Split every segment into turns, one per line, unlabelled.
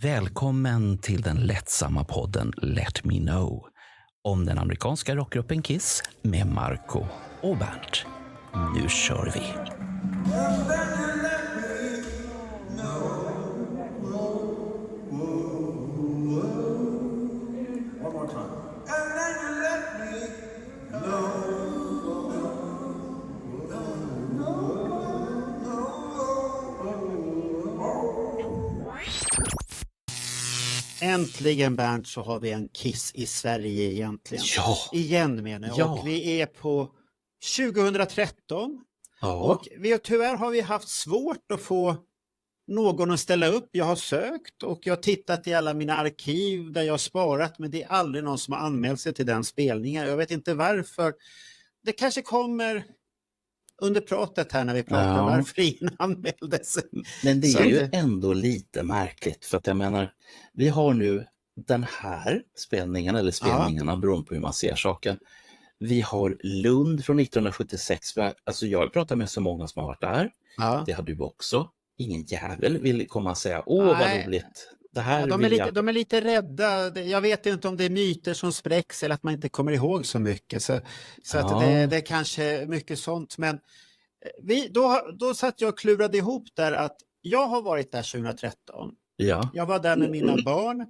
Välkommen till den lättsamma podden Let Me Know om den amerikanska rockgruppen Kiss med Marco och Bernt. Nu kör vi!
Äntligen, Bernt, så har vi en Kiss i Sverige egentligen.
Ja.
Igen menar jag.
Ja.
Och vi är på 2013.
Ja.
Och tyvärr har vi haft svårt att få någon att ställa upp. Jag har sökt och jag har tittat i alla mina arkiv där jag har sparat. Men det är aldrig någon som har anmält sig till den spelningen. Jag vet inte varför. Det kanske kommer under pratet här när vi pratar varför ingen anmälde sig.
Men det är ju ändå lite märkligt, för att jag menar, vi har nu den här spelningen, eller spelningarna, beroende på hur man ser saken. Vi har Lund från 1976, alltså jag har pratat med så många som har varit där. Ja. Det har du också. Ingen jävel vill komma och säga, vad roligt. Det här
de är lite rädda. Jag vet inte om det är myter som spräcks eller att man inte kommer ihåg så mycket. Så att det är kanske mycket sånt. Men då satt jag och klurade ihop där att jag har varit där 2013. Ja. Jag var där med mina barn.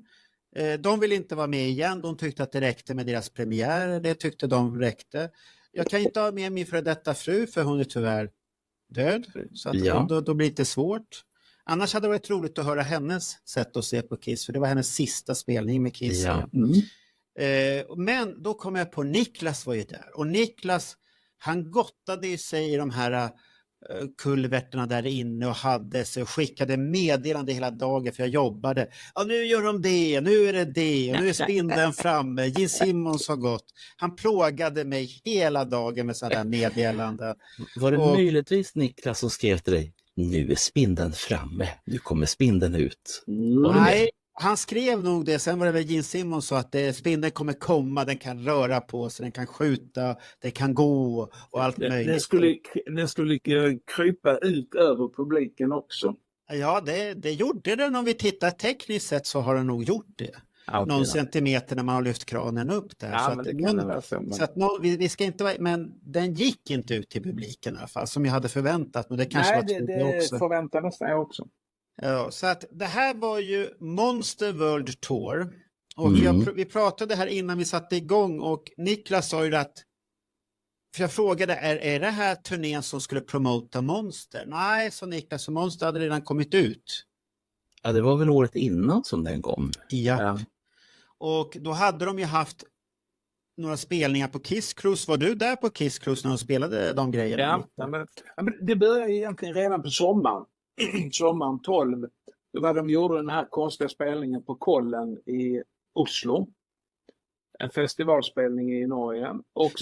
De vill inte vara med igen. De tyckte att det räckte med deras premiär. Det tyckte de räckte. Jag kan inte ha med min före detta fru, för hon är tyvärr död. Så att då blir det lite svårt. Annars hade det varit roligt att höra hennes sätt att se på Kiss. För det var hennes sista spelning med Kiss. Ja. Men då kom jag på, Niklas var ju där. Och Niklas, han gottade sig i de här kulverterna där inne och hade sig och skickade meddelande hela dagen, för jag jobbade. Ja, nu gör de det, nu är det och nu är spindeln framme. Gene Simmons har gått. Han plågade mig hela dagen med sådana där meddelanden.
Var det möjligtvis Niklas som skrev till dig? Nu är spindeln framme, nu kommer spindeln ut.
Nej, han skrev nog det. Sen var det väl Gene Simmons så att spindeln kommer komma, den kan röra på sig, den kan skjuta, den kan gå och allt möjligt.
Den skulle krypa ut över publiken också.
Ja, det gjorde den. Om vi tittar tekniskt sett så har den nog gjort det. Någon centimeter när man har lyft kranen upp där. Ja, så att vi ska inte men den gick inte ut till publiken i alla fall, som jag hade förväntat. Men det kanske var också.
Förväntades jag också.
Ja, så att det här var ju Monster World Tour. Och vi pratade här innan vi satte igång, och Niklas sa ju att, för jag frågade, är det här turnén som skulle promota Monster? Nej, så Niklas, så Monster hade redan kommit ut.
Ja, det var väl året innan som den kom.
Ja. Och då hade de ju haft några spelningar på Kiss Cruise. Var du där på Kiss Cruise när de spelade de grejerna?
Ja, men det började egentligen redan på sommaren. Sommaren 12. Då var de gjorde den här konstiga spelningen på Kollen i Oslo. En festivalspelning i Norge. Och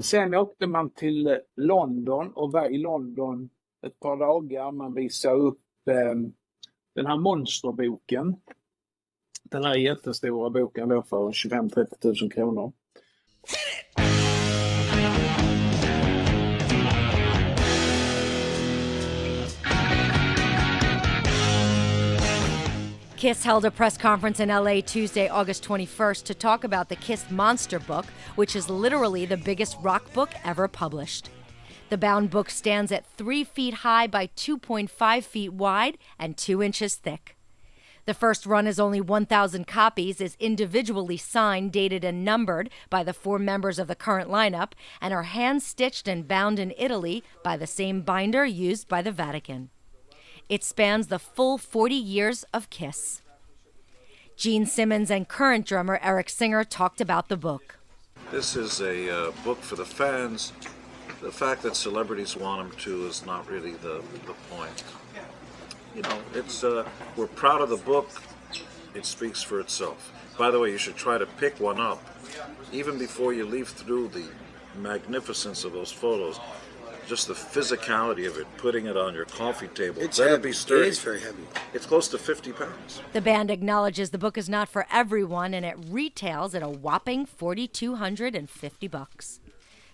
sen åkte man till London och var i London ett par dagar. Man visade upp den här monsterboken. Den här jättestora boken då för 25-30 000 kronor.
Kiss held a press conference in LA Tuesday, August 21st to talk about the Kiss Monster Book, which is literally the biggest rock book ever published. The bound book stands at 3 feet high by 2.5 feet wide and 2 inches thick. The first run is only 1,000 copies, is individually signed, dated, and numbered by the 4 members of the current lineup, and are hand-stitched and bound in Italy by the same binder used by the Vatican. It spans the full 40 years of Kiss. Gene Simmons and current drummer Eric Singer talked about the book.
This is a book for the fans. The fact that celebrities want them to is not really the point. You know, it's we're proud of the book. It speaks for itself. By the way, you should try to pick one up even before you leave through the magnificence of those photos. Just the physicality of it, putting it on your coffee table. It's heavy. Be sturdy.
It is very heavy.
It's close to 50 pounds.
The band acknowledges the book is not for everyone, and it retails at a whopping $4,250.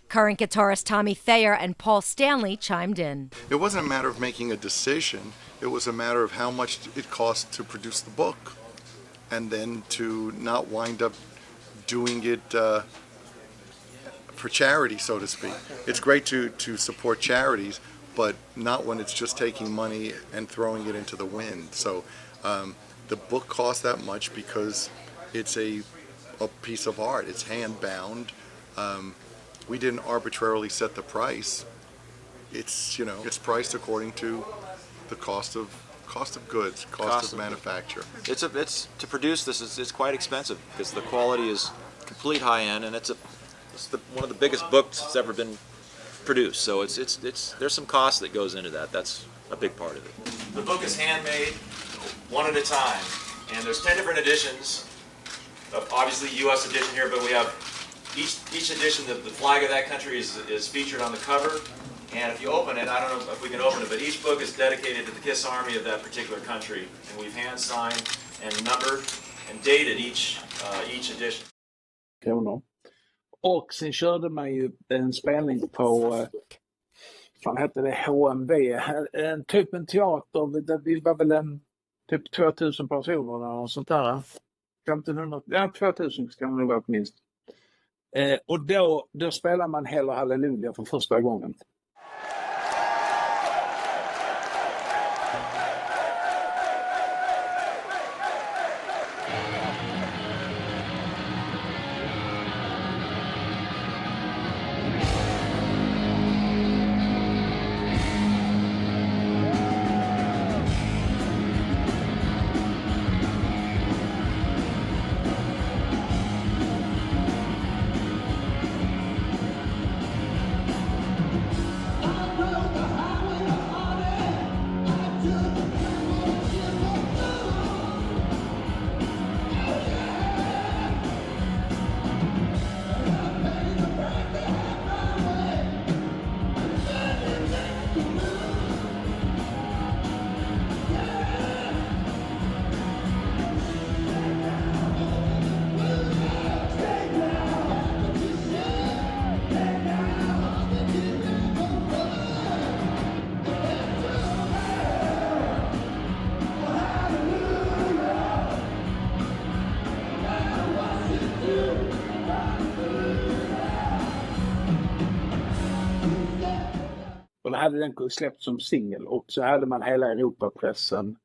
Current guitarist Tommy Thayer and Paul Stanley chimed in.
It wasn't a matter of making a decision. It was a matter of how much it cost to produce the book, and then to not wind up doing it for charity, so to speak. It's great to support charities, but not when it's just taking money and throwing it into the wind. So the book costs that much because it's a piece of art. It's hand-bound. We didn't arbitrarily set the price. It's it's priced according to the cost of goods, cost of manufacture.
It's to produce this it's quite expensive because the quality is complete high end, and it's one of the biggest books that's ever been produced. So it's there's some cost that goes into that. That's a big part of it. The book is handmade one at a time, and there's 10 different editions. Obviously U.S. edition here, but we have each edition, the flag of that country is featured on the cover. And if you open it, I don't know if we can open it, but each book is dedicated to the KISS Army of that particular country. And we've hand-signed and numbered and dated each edition.
Kronor. Och sen körde man ju en spelning på, vad hette det, HMV, en teater, det var väl typ 2000 personer och sånt där. 1500, 2000 ska det nog vara minst. Och då spelar man Hela Halleluja för första gången. Och då hade den släppt som singel och så hade man hela Europapressen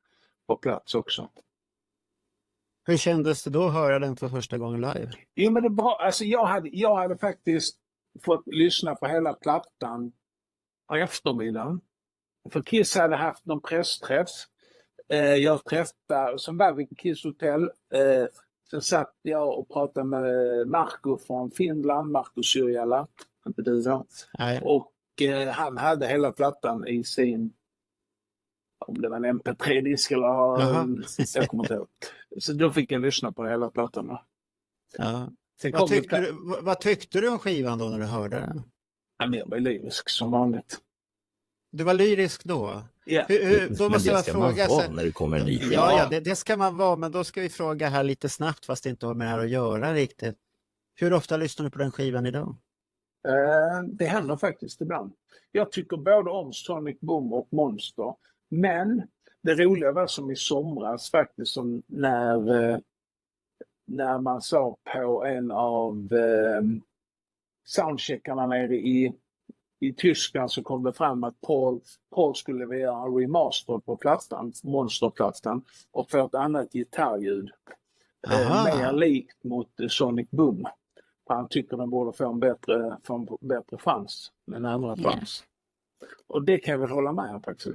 på plats också.
Hur kändes det då att höra den för första gången live?
Jo, men det är bra. Alltså jag hade faktiskt fått lyssna på hela plattan på eftermiddagen. För Kiss hade haft någon pressträff. Jag träffade, som var vid Kiss Hotel. Sen satt jag och pratade med Marco från Finland, Marco Syrjala. Inte du då?
Nej.
Och han hade hela plattan i sin, om det var en MP3-disk eller jag kommer inte ihåg. Så då fick jag lyssna på hela plattan.
Ja.
Sen
Vad tyckte du om skivan då när du hörde den?
Jag var lyrisk som vanligt.
Du var lyrisk då?
Ja.
Då måste jag fråga
man vara när det kommer en ny skiva.
Ja, det ska man vara, men då ska vi fråga här lite snabbt fast det inte har med det här att göra riktigt. Hur ofta lyssnar du på den skivan idag?
Det händer faktiskt ibland. Jag tycker både om Sonic Boom och Monster. Men det roliga var som i somras faktiskt, som när man sa på en av soundcheckarna nere i Tyskland, så kom det fram att Paul skulle göra en remaster på plattan, Monsterplattan, och få ett annat gitarrljud. Mer likt mot Sonic Boom. Han tycker den borde få en bättre chans med en andra chans. Och det kan jag väl hålla med om faktiskt.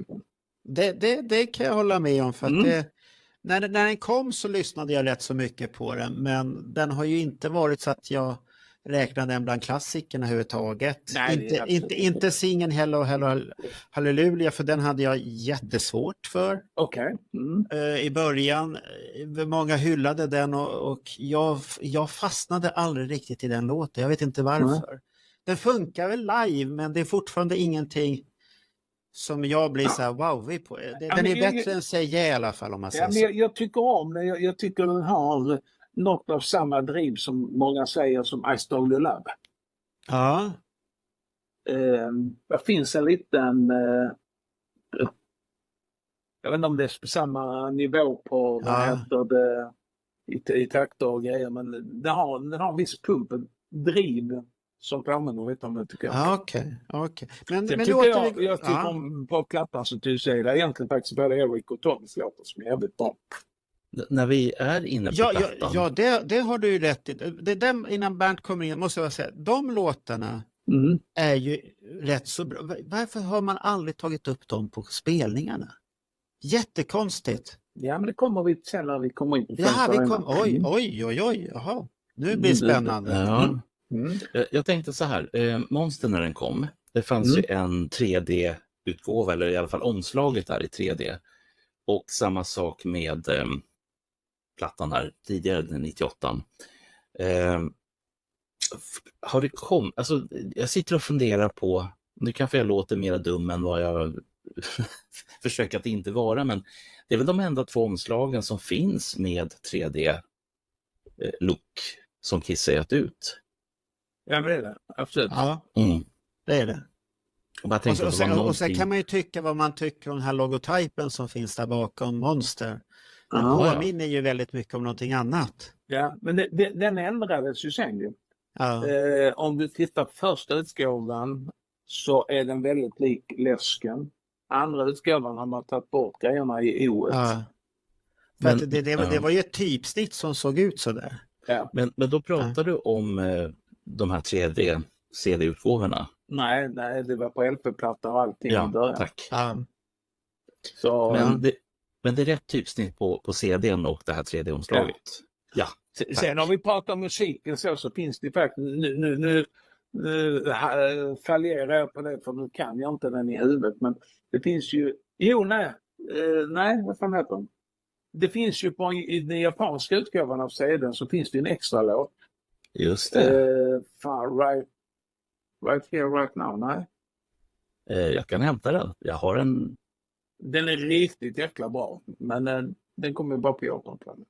Det kan jag hålla med om, för att när den kom så lyssnade jag rätt så mycket på den, men den har ju inte varit så att jag räknade den bland klassikerna överhuvudtaget. Inte singeln Hello Halleluja, för den hade jag jättesvårt för.
Okej.
I början, många hyllade den och jag fastnade aldrig riktigt i den låten. Jag vet inte varför. Den funkar väl live, men det är fortfarande ingenting som jag blir så här wow på. Den är bättre än Say Yeah i alla fall, om man säger så.
Jag tycker om det. Jag tycker den har något av samma driv som många säger som I Stole Your Love.
Ja.
Det finns en liten, jag vet inte om det är på samma nivå på vad heter det, i takter och grejer, men den har en viss pump, driv som påminner lite om det, tycker jag.
Ja, okej. Men
tycker jag tycker om på plattan så du säger det egentligen faktiskt både Eric och Tommys låtar som är jävligt bra.
När vi är inne på plattan.
Ja, det har du ju rätt i. Det där, innan Bernt kommer in, måste jag säga, de låtarna är ju rätt så bra. Varför har man aldrig tagit upp dem på spelningarna? Jättekonstigt.
Ja, men det kommer vi sen när vi kommer in på
Oj, jaha. Nu blir det spännande.
Ja. Jag tänkte så här, Monster när den kom, det fanns ju en 3D-utgåva, eller i alla fall omslaget där i 3D. Och samma sak med plattan här tidigare, den 98. Har det kommit, alltså jag sitter och funderar på, nu kanske jag låter mer dum än vad jag försöker att inte vara, men det är väl de enda 2 omslagen som finns med 3D-look som Kiss har gett ut.
Ja, men det är det. Absolut.
Ja, det är det. Och sen kan man ju tycka vad man tycker om den här logotypen som finns där bakom Monster. Den påminner ju väldigt mycket om någonting annat.
Ja, men den ändrades ju sen ju.
Ja.
Om du tittar på första utgåvan så är den väldigt lik läsken. Andra utgåvan har man tagit bort grejerna i O-et.
Ja. Men, det var ju ett typsnitt som såg ut så där.
Ja.
Men då pratar du om de här 3D-CD-utgåvorna?
Nej, det var på LP-platta och allting i början.
Tack.
Så,
men det är rätt typsnitt på CD:n och det här 3D-omslaget. Ja.
Sen om vi pratar om musiken så finns det faktiskt, nu fallerar jag på det för nu kan jag inte den i huvudet, men det finns ju, nej, vad fan heter den? Det finns ju i den japanska utgåvan av CD:n så finns det en extra låt.
Just det.
Right here, right now, nej.
Jag kan hämta den. Jag har en.
Den är riktigt jäkla bra, men den kommer bara på 18-talet.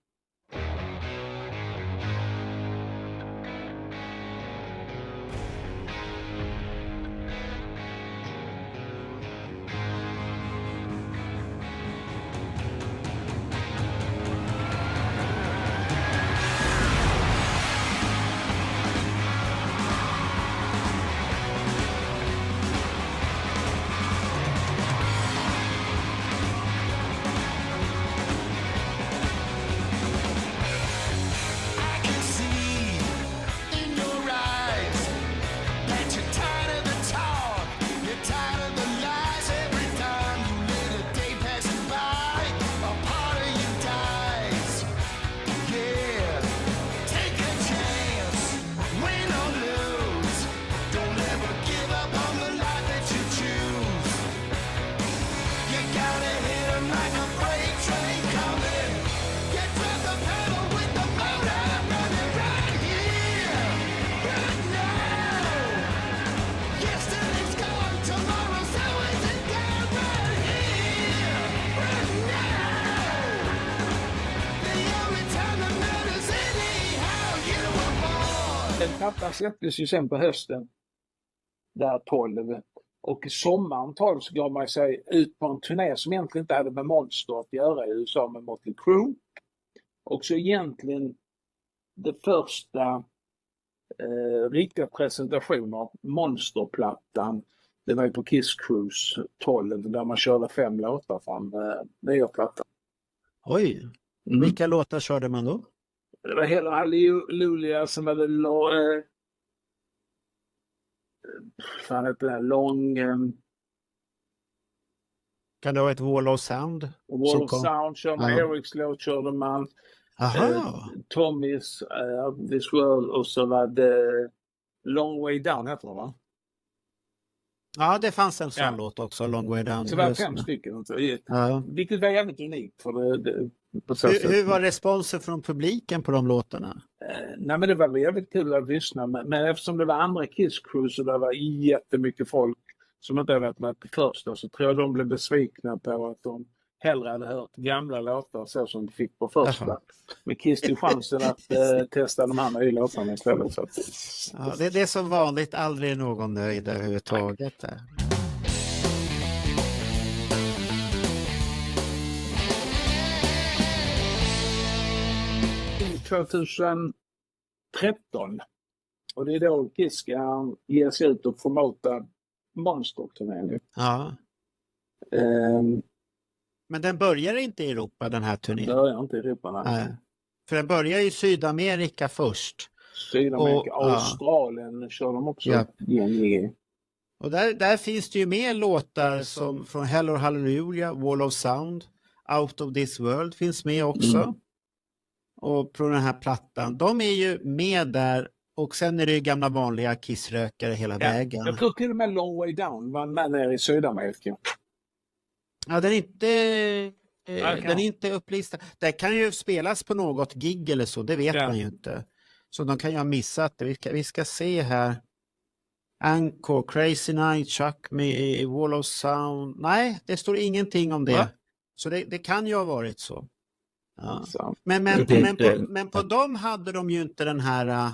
Den plattan släpptes ju sen på hösten, där 12. Och i sommaren 12 så gav man sig ut på en turné som egentligen inte hade med Monster att göra i USA, med Motley Crue. Och så egentligen det första riktiga presentationen av Monsterplattan, det var ju på Kiss Cruise 12 där man körde 5 låtar fram nya plattan.
Oj, vilka låtar körde man då?
Det var hela Halleluja som hade fan heter det, lång...
Kan det vara ett Wall of Sound?
Wall of Sound körde man, Erics låt körde man. Tommys This World, och så var det Long Way Down heter det, va?
Ja, det fanns en sån låt också, Long Way Down.
Så det var 5 stycken. Vilket var jävligt unikt. För
hur var responsen från publiken på de låtarna?
Nej, men det var jävligt kul att lyssna. Men eftersom det var andra Kiss Cruise och det var jättemycket folk som inte hade varit med på första, så tror jag de blev besvikna på att de hellre hade hört gamla låtar så som du fick på första.
Jaha.
Men Kiss tog chansen att testa de här nya låtarna istället. Så att,
Ja, det är som vanligt aldrig någon nöjd överhuvudtaget. Där.
2013. Och det är då Kiss ska ge sig ut och promota Monster-turnén.
Ja. Men den börjar inte i Europa, den här turnén.
Det börjar inte i Europa.
Nej. För den börjar i Sydamerika först.
Sydamerika,
Och,
Australien kör de också.
Ja.
GNG.
Och där finns det ju mer låtar som från Hell or Hallelujah, Wall of Sound, Out of This World finns med också. Och på den här plattan. De är ju med där. Och sen är det ju gamla vanliga Kiss-rökare hela vägen.
Jag tror till och med Long Way Down var med nere i Sydamerika.
Ja, den är inte upplistad. Det kan ju spelas på något gig eller så, det vet man ju inte. Så de kan ju ha missat det. Vi ska se här. Encore, Crazy Night, Chuck Me, Wall of Sound. Nej, det står ingenting om det. Va? Så det kan ju ha varit så. Ja. Men på dem hade de ju inte den här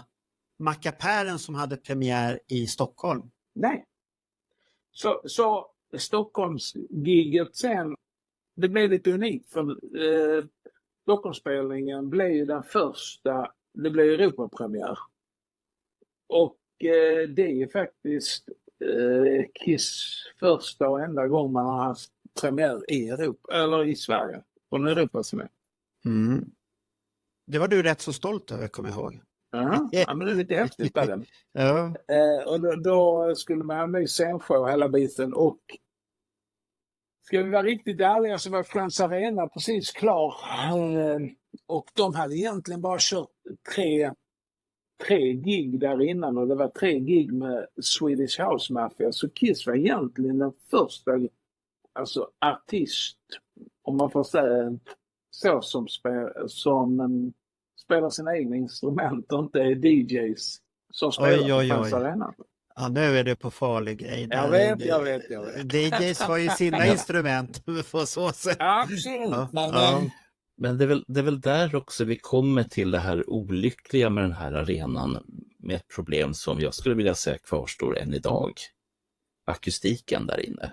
mackapären som hade premiär i Stockholm.
Nej. Så Stockholmsgiget sen, det blev lite unikt för Stockholmsspelningen blev ju den första, det blev Europapremiär. Och det är ju faktiskt Kiss första och enda gång man har haft premiär i Europa, eller i Sverige, från Europa som är.
Mm. Det var du rätt så stolt över, kommer jag ihåg.
Ja, men det är lite häftigt med den.
Ja.
Och då skulle man ha en ny scenshow hela biten och ska vi vara riktigt ärliga så var Friends Arena precis klar. Och de hade egentligen bara kört tre gig där innan och det var 3 gig med Swedish House Mafia. Så Kiss var egentligen den första artist, om man får säga så, som spelar sina egna instrument och inte är DJs som spelar på Friends Arena.
Ja, nu är det på farlig grej.
Jag vet.
DJs har ju sina instrument på så sätt.
Absolut.
Men det är väl där också vi kommer till det här olyckliga med den här arenan, med ett problem som jag skulle vilja säga kvarstår än idag. Akustiken där inne.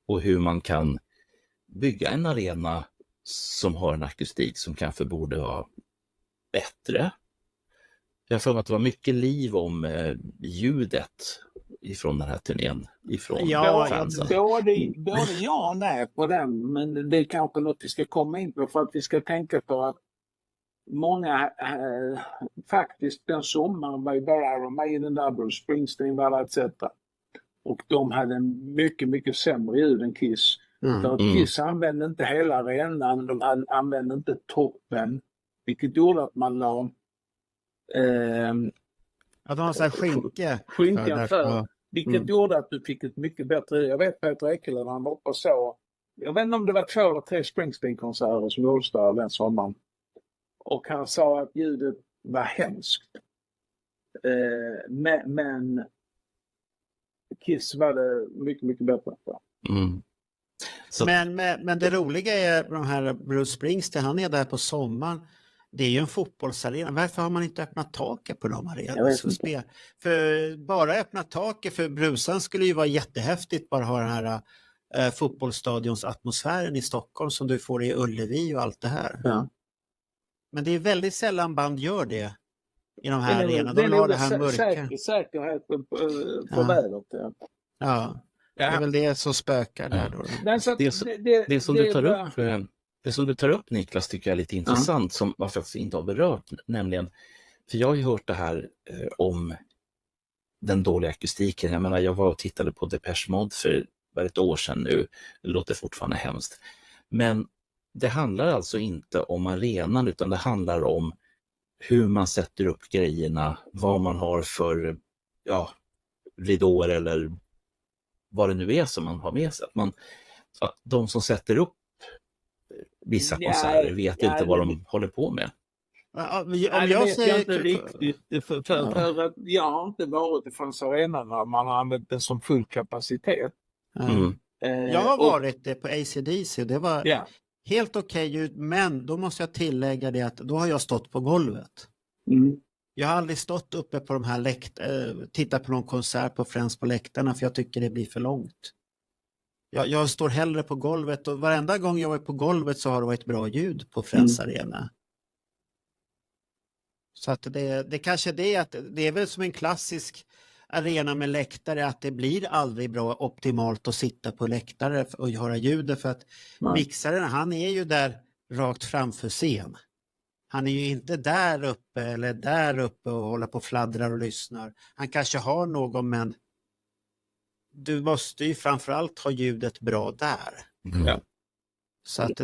Och hur man kan bygga en arena som har en akustik som kanske borde vara bättre. Jag har för mig att det var mycket liv om ljudet ifrån den här turnén, ifrån fansen.
Både jag och nej på den, men det är kanske något vi ska komma in på för att vi ska tänka på att många faktiskt den sommaren var ju bara Iron Maiden där, Bruce Springsteen var där etc. Och de hade mycket, mycket sämre ljud än Kiss. För att Kiss använde inte hela arenan, de använde inte toppen, vilket gjorde att man la
de har så här
skinkan för. Vilket gjorde att du fick ett mycket bättre. Jag vet Peter Ekelund, han var uppe och så. Jag vet inte om det var 2 eller 3 Springsteen-konserter som gjordes där den sommaren. Och han sa att ljudet var hemskt. Men Kiss var det mycket, mycket bättre.
Så.
Men det roliga är de här Bruce Springsteen, han är där på sommaren. Det är ju en fotbollsarena. Varför har man inte öppnat taket på de arenorna? För bara öppna taket för Brusan skulle ju vara jättehäftigt. Bara ha den här fotbollsstadions atmosfären i Stockholm som du får i Ullevi och allt det här.
Ja.
Men det är väldigt sällan band gör det i de här arenorna. De har det här mörka.
Säkerheten på vädret.
Ja, det är väl det som spökar där då.
Det som du tar upp, Niklas, tycker jag är lite intressant, som varför jag inte har berört, nämligen, för jag har ju hört det här om den dåliga akustiken. Jag menar, jag var och tittade på Depeche Mode för ett år sedan nu, det låter fortfarande hemskt. Men det handlar alltså inte om arenan, utan det handlar om hur man sätter upp grejerna, vad man har för ridåer eller vad det nu är som man har med sig. Att de som sätter upp vissa konserter vet inte vad de håller på med.
Jag säger inte riktigt för att jag har inte varit i Friends Arena när man har använt den som full kapacitet.
Jag har varit på AC/DC och det var
Ja.
helt okej ljud, men då måste jag tillägga det att då har jag stått på golvet.
Mm.
Jag har aldrig stått uppe på de här tittat på någon konsert på Friends på läktarna för jag tycker det blir för långt. Jag står hellre på golvet och varenda gång jag var på golvet så har det varit bra ljud på Friends Arena. Så att det kanske är det att det är väl som en klassisk arena med läktare att det blir aldrig bra optimalt att sitta på läktare och höra ljudet för att mixaren han är ju där rakt framför scen. Han är ju inte där uppe eller där uppe och håller på och fladdrar och lyssnar. Han kanske har någon men du måste ju framförallt ha ljudet bra där.
Ja.
Så att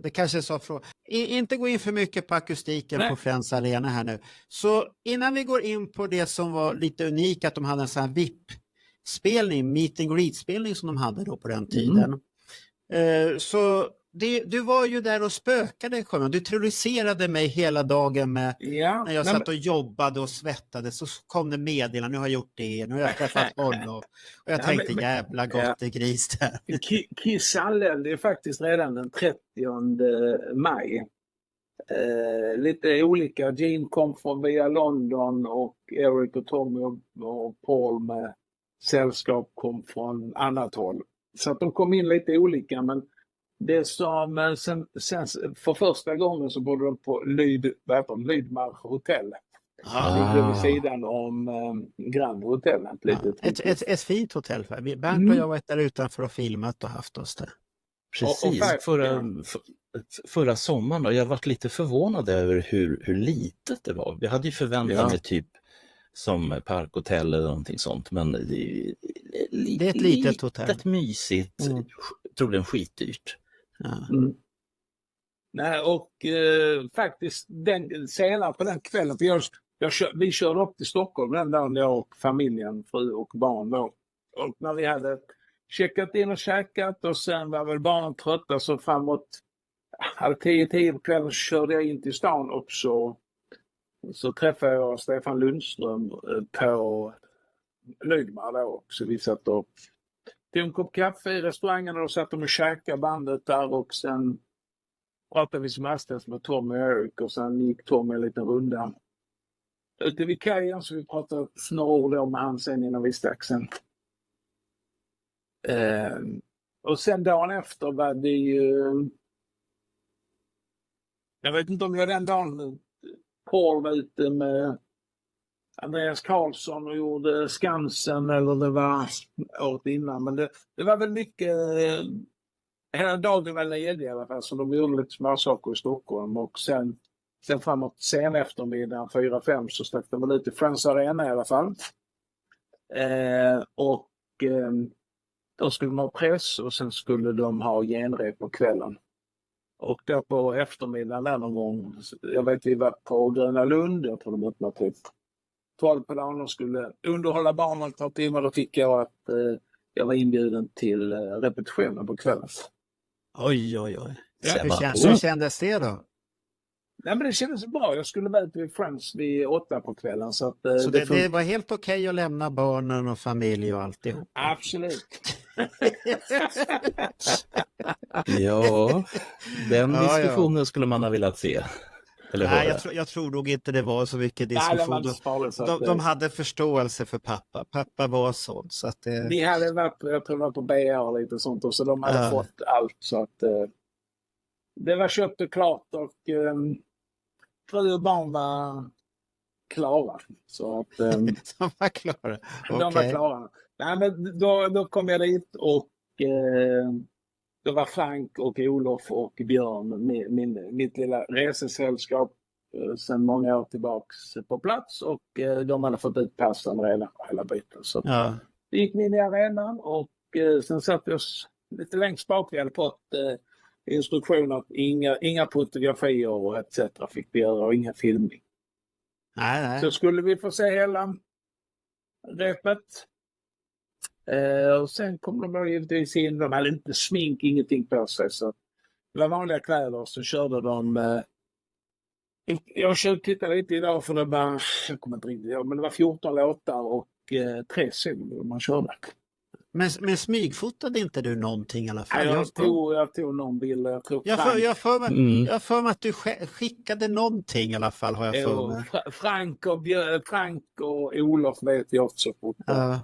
det kanske är så fråga. Inte gå in för mycket på akustiken på Friends Arena här nu. Så innan vi går in på det som var lite unikt att de hade en sån här VIP-spelning, meet and greet-spelning som de hade då på den tiden. Så du var ju där och spökade, Sjöman. Du terroriserade mig hela dagen med när jag satt och jobbade och svettade så kom det meddelande, nu har jag gjort det, nu har jag träffat honom. Och jag tänkte jävla gott gris där.
Kiss Allel, det är faktiskt redan den 30 maj. Lite olika. Gene kom från via London och Eric och Tommy och Paul med sällskap kom från annat håll. Så att de kom in lite olika, men det som sen för första gången så bodde de på Lydmark hotell. Ligger vid sidan om Grand Hotel.
Ett fint hotell. Bernt och jag var där utanför och filmat och haft oss där.
Precis, förra sommaren och jag varit lite förvånad över hur litet det var. Vi hade ju förväntat mig typ som parkhotell eller någonting sånt, men det är
ett litet hotell.
Mysigt, troligen skitdyrt.
Nej, och faktiskt senare på den kvällen, för vi körde upp till Stockholm den dagen, jag och familjen, fru och barn då. Och när vi hade checkat in och käkat och sen var väl barnen trötta så framåt 10 på kvällen körde jag in till stan och så träffade jag Stefan Lundström på Lydmar då. Så vi satt och tog en kopp kaffe i restaurangen och satt och käkade bandet där och sen pratade vi som hastigast med Tom och Eric och sen gick Tom en liten runda ute vid kajen så vi pratade några ord om han sen innan vi stack sen. Och sen dagen efter var det ju jag vet inte om jag den dagen Paul var ute med Andreas Karlsson och gjorde Skansen eller det var året innan. Men det var väl mycket, hela dagen var ledig i alla fall så de gjorde lite småsaker i Stockholm och sen framåt sen eftermiddag 4-5 så stack de väl ut i Friends Arena i alla fall. Då skulle de ha press och sen skulle de ha genrep på kvällen. Och då på eftermiddagen där någon gång, jag vet vi var på Gröna Lund, jag tror de öppnade typ 12 på dagen och skulle underhålla barnen ett par timmar. Då fick jag att jag var inbjuden till repetitionen på kvällen.
Oj.
Ja.
Hur kändes det då?
Nej, men det kändes bra. Jag skulle vara ute vid Friends vid 8 på kvällen. Så
det var helt okej att lämna barnen och familj och alltihop?
Absolut.
Ja, den diskussionen skulle man ha velat se. Eller
nej, jag tror nog inte det var så mycket diskussion. De hade förståelse för pappa. Pappa var sån. Så att det...
Vi hade varit, jag tror var på BR och lite sånt. Och så de hade fått allt. Så att det var köpt och klart. Och fru och barn var klara. Så att,
de var klara?
De var klara. Nej, men då kom jag dit och det var Frank och Olof och Björn, mitt lilla resesällskap sedan många år tillbaks på plats och de hade fått ut passen redan hela biten. Så vi gick in i arenan och sen satt vi oss lite längst bak. Vi hade fått instruktioner att inga fotografier och etc. fick vi göra och inga filmning.
Nej.
Så skulle vi få se hela repet. Och sen kom de givetvis in, de hade inte smink, ingenting på sig så det var vanliga kläder och så körde de jag tittade lite idag för det var, jag kommer inte riktigt ihåg, men det var 14 låtar och 3 solo man körde.
Men smygfotade inte du någonting i alla fall?
Jag tog någon bild. Jag tror
jag har för mig att du skickade någonting i alla fall, har jag för mig.
Frank och Olof vet jag också fortfarande.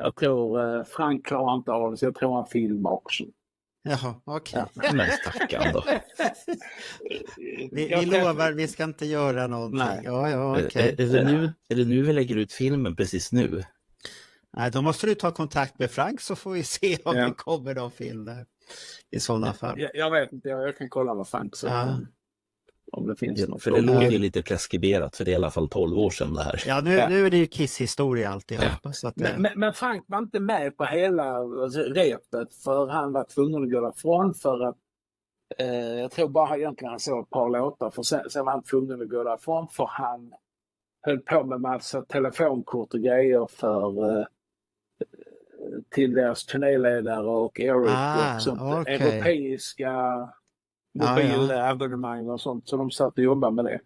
Jag tror Frank klarar inte av det, så jag tror han filmar också.
Jaha, okej.
Ja, men stackarn då.
Vi lovar, vi ska inte göra någonting.
Nej.
Ja, okej.
Är det nu vi lägger ut filmen, precis nu?
Nej, då måste du ta kontakt med Frank, så får vi se om det kommer någon film där. I sådana fall.
Jag vet inte, jag kan kolla vad Frank säger. Om det finns något.
För det låter ju lite preskriberat, för det är i alla fall 12 år sedan det här.
Ja, nu är det ju Kiss-historia alltihopa. Så att,
men Frank var inte med på hela repet, för han var tvungen att gå därifrån för att jag tror bara egentligen han såg ett par låtar, för sen var han tvungen att gå därifrån för han höll på med massa telefonkort och grejer för till deras turnéledare och Eric och sånt. Europeiska mobilabonnemang och sånt, så de satt och jobbade med det.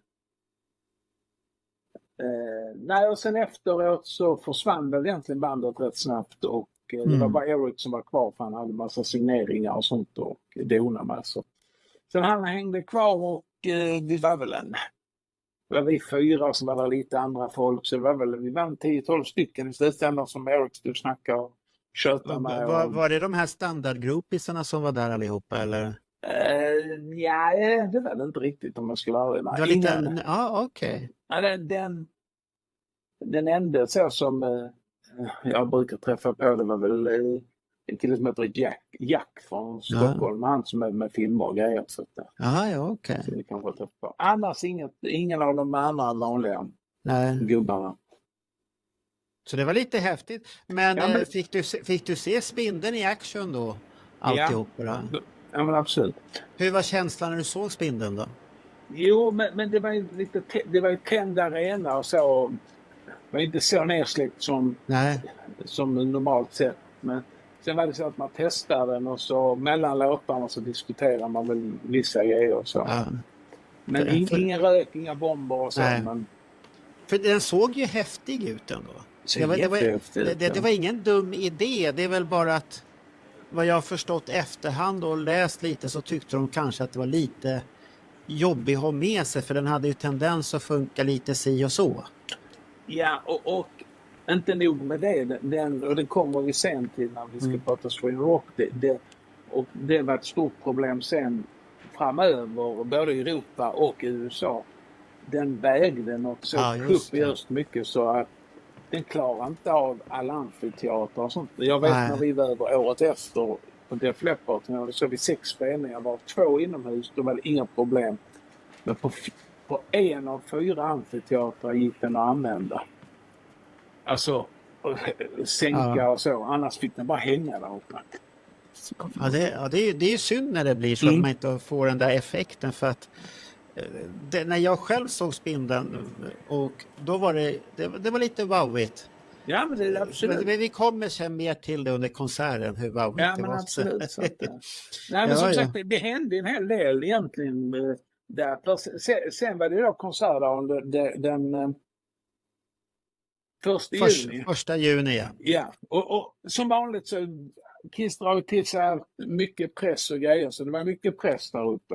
Nej, och sen efteråt så försvann väl egentligen bandet rätt snabbt, och det var bara Eric som var kvar, för han hade massa signeringar och sånt och dona med. Så sen han hängde kvar, och vi var väl det var vi 4 och så var det lite andra folk, så det var väl, vi var 10-12 stycken i slutändan som Eric du snackade och köta med.
Var det de här standardgropisarna som var där allihopa, eller?
Ja, det var det inte riktigt, om man skulle ha det.
Okej.
Den enda så som jag brukar träffa på, det var väl en kille som heter Jack från Stockholm, han som är med filmer och grejer. Så
okej.
Så vi kanske träffa på. Annars ingen av de andra vanliga gubbarna.
Så det var lite häftigt. Men fick du se Spindeln i action då? Alltihopa?
Ja, men absolut.
Hur var känslan när du såg Spindeln då?
Jo, men det var ju det var ju tänd arena och så. Det var inte så nedsläckt som normalt sett. Men sen var det så att man testade den, och så mellan låtarna så diskuterar man väl vissa grejer och så. Ja. Men ingen rök, inga bomber och så. Men...
För den såg ju häftig ut ändå. Det var ingen dum idé. Det är väl bara att, vad jag har förstått efterhand och läst lite, så tyckte de kanske att det var lite jobbig att ha med sig, för den hade ju tendens att funka lite si och så.
Ja, och inte nog med det. Och det kommer vi sen till när vi ska prata Sweden Rock. Det var ett stort problem sen framöver, både i Europa och i USA. Den vägde något så kopiöst mycket så att den klarar inte av alla amfiteater och sånt. Jag vet när vi var över året efter på Def Leppard, så vi 6 spelningar, var 2 inomhus, då var det inga problem. Men på 1 av 4 amfiteatrar gick den att använda. Alltså sänka och så, annars fick den bara hänga där uppe.
Ja, det är ju synd när det blir så att man inte får den där effekten, för att när jag själv såg Spindeln, och då var det var lite wowigt.
Ja, men det är absolut.
Men vi kommer sen mer till det under konserten, hur wow
Ja,
det
men
var.
absolut. Så att, nej, men som sagt, det hände en hel del egentligen där. Sen var det då konsertdagen den 1 juni.
1 juni, ja.
Ja, och som vanligt så Kiss drar till sig mycket press och grejer, så det var mycket press där uppe.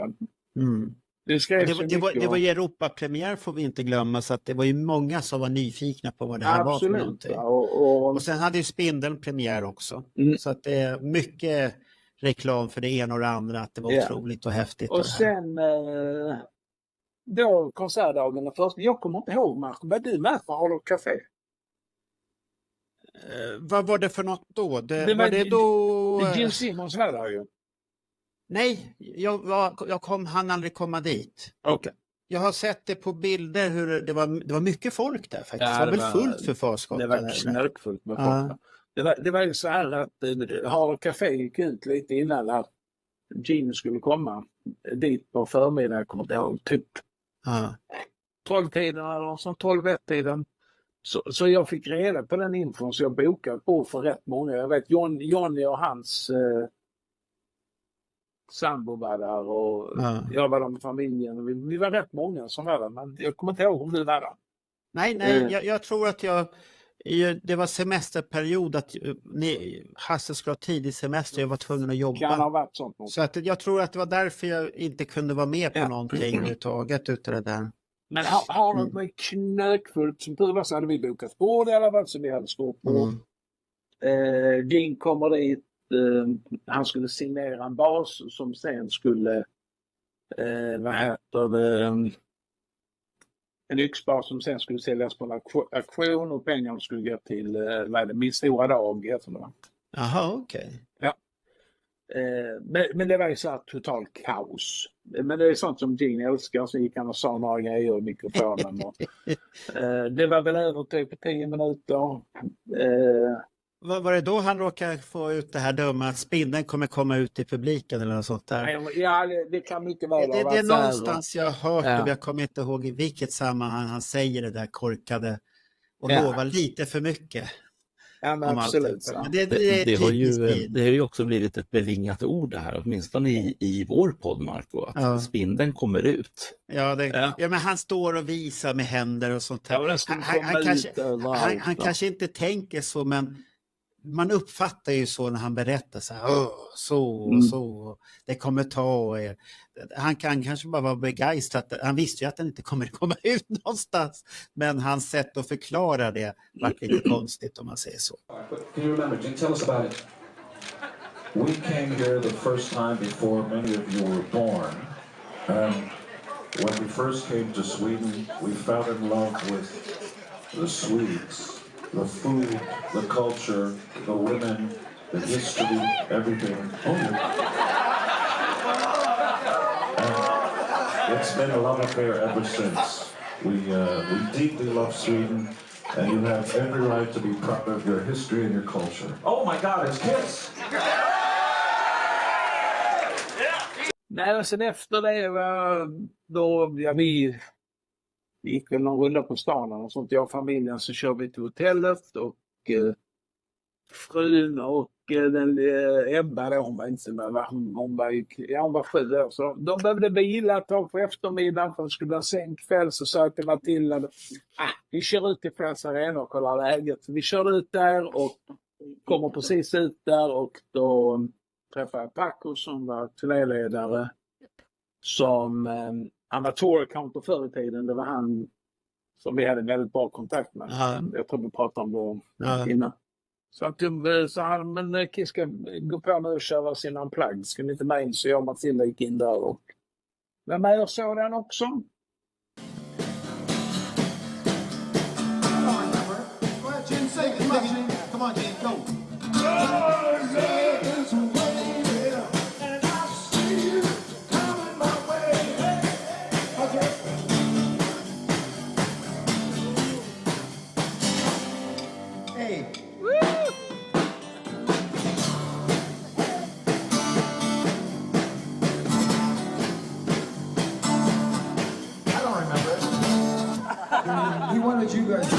Mm. Det var ju Europapremiär, får vi inte glömma, så att det var ju många som var nyfikna på vad det här var för någonting. Och sen hade ju Spindeln premiär också. Så att det är mycket reklam för det ena och det andra, att det var otroligt och häftigt.
Och sen då konsertdagen den första, jag kommer inte ihåg, Marco, var du med för Hard Café?
Vad var det för något då?
Var
det då...
Gene Simmons var där ju.
Nej, han aldrig komma dit.
Okay.
Jag har sett det på bilder hur det var mycket folk där faktiskt. Ja, det var väl fullt för förskott.
Det var knökfullt med folk. Det var ju så här att Hard Café gick ut lite innan att Gene skulle komma dit på förmiddagen, kommer inte ihåg, typ 12-tiden eller sånt, 12-1-tiden. Så jag fick reda på den infon, så jag bokade på för rätt många. Jag vet Johnny och hans sambo var där och jag var där med familjen. Vi var rätt många som var där, men jag kommer inte ihåg om du var där.
Nej, jag tror att det var semesterperiod, att Hasse skulle ha tidig semester, jag var tvungen att jobba.
Kan ha varit sånt.
Så att jag tror att det var därför jag inte kunde vara med på någonting överhuvudtaget utav det där.
Men har det varit knökfullt, som tur var så hade vi bokat bord i alla fall, så vi hade stått på. Gene kommer dit, han skulle signera en bas som sen skulle en yxbas som sen skulle säljas på en auktion, och pengarna skulle gå till Min stora dag heter det.
Jaha, okej.
Ja. Men det var ju så här total kaos. Men det är sånt som Gene älskar, så gick han och sa några grejer i mikrofonen. Det var väl över typ 10 minuter.
Var det då han råkade få ut det här dumma att Spindeln kommer komma ut i publiken eller något sånt där?
Ja, det kan mycket väl
det är någonstans jag har hört det, jag kommer inte ihåg i vilket sammanhang han säger det där korkade och lovar lite för mycket.
Ja, men absolut.
Men
det har ju också blivit ett bevingat ord det här, åtminstone i vår podd, Marco, att Spindeln kommer ut.
Ja, men han står och visar med händer och sånt här. Han kanske inte tänker så, men man uppfattar ju så när han berättar så här, så det kommer ta er. Han kan kanske bara vara begeistrad. Han visste ju att den inte kommer komma ut någonstans, men hans sätt att förklara det var lite konstigt, om man säger så.
Can you remember, Gene, tell us about it. We came here the first time before many of you were born. When we first came to Sweden, we fell in love with the Swedes. The food, the culture, the women, the history, everything. And it's been a love affair ever since. We deeply love Sweden, and you have every right to be proud of your history and your culture. Oh my God, it's Kiss!
Nej, och sen efter det var då vi gick väl någon runda på stan och sånt. Jag och familjen, så kör vi till hotellet, och frun och den Ebba då, hon var inte med, hon var 7 år, så de behövde vila ett tag på eftermiddagen för att det skulle bli sen kväll. Så sa jag till Matilda, vi kör ut till Friends Arena och kollar läget. Så vi kör ut där och kommer precis ut där, och då träffade jag Paco som var turnéledare, som han var tour counter förr i tiden. Det var han som vi hade väldigt bra kontakt med. Jag tror vi pratade om det innan. Så att sa han, men Kiss ska gå på nu och köra sin unplugged. Ska ni inte med in? Så jag och Matilda gick in där och var med och såg den också.
Come on, Gene, go. He wanted you guys.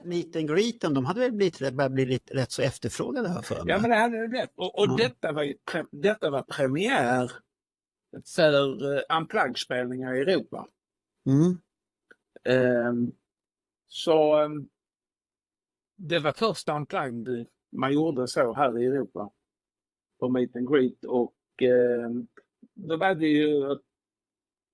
meet and greeten, de hade väl börjat bli rätt så efterfrågade här för mig.
Ja, men det hade du rätt. Och detta var premiär för Unplugged-spelningar i Europa. Så det var första Unplugged man gjorde så här i Europa på meet and greet, och då var det ju att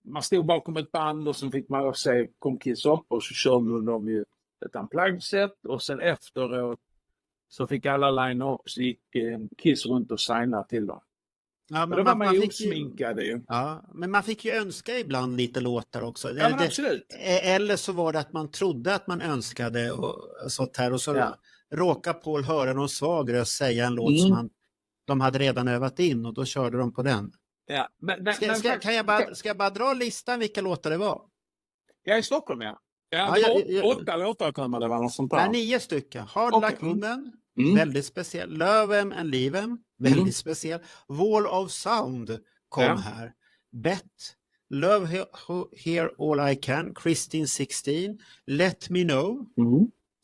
man stod bakom ett band och så fick man se kom Kiss upp och så körde de ju ett Unplugged-set, och sen efteråt så fick alla line-ups, gick Kiss runt och signade till dem.
Ja,
men då var man ju osminkade ju.
Ja, men man fick ju önska ibland lite låtar också.
Ja, men absolut.
Eller så var det att man trodde att man önskade och sånt här, och så råkade Paul höra någon svag röst säga en låt som de hade redan övat in, och då körde de på den.
Ja,
Ska jag bara dra listan vilka låtar det var?
Jag är i Stockholm, ja. 8 låtar kommer det vara något sånt där.
Ja, 9 stycken. Hard Like Woman, väldigt speciell. Love 'Em and Leave 'Em, väldigt speciell. Wall of Sound kom här. Bet, Love Here All I Can, Christine 16, Let Me Know.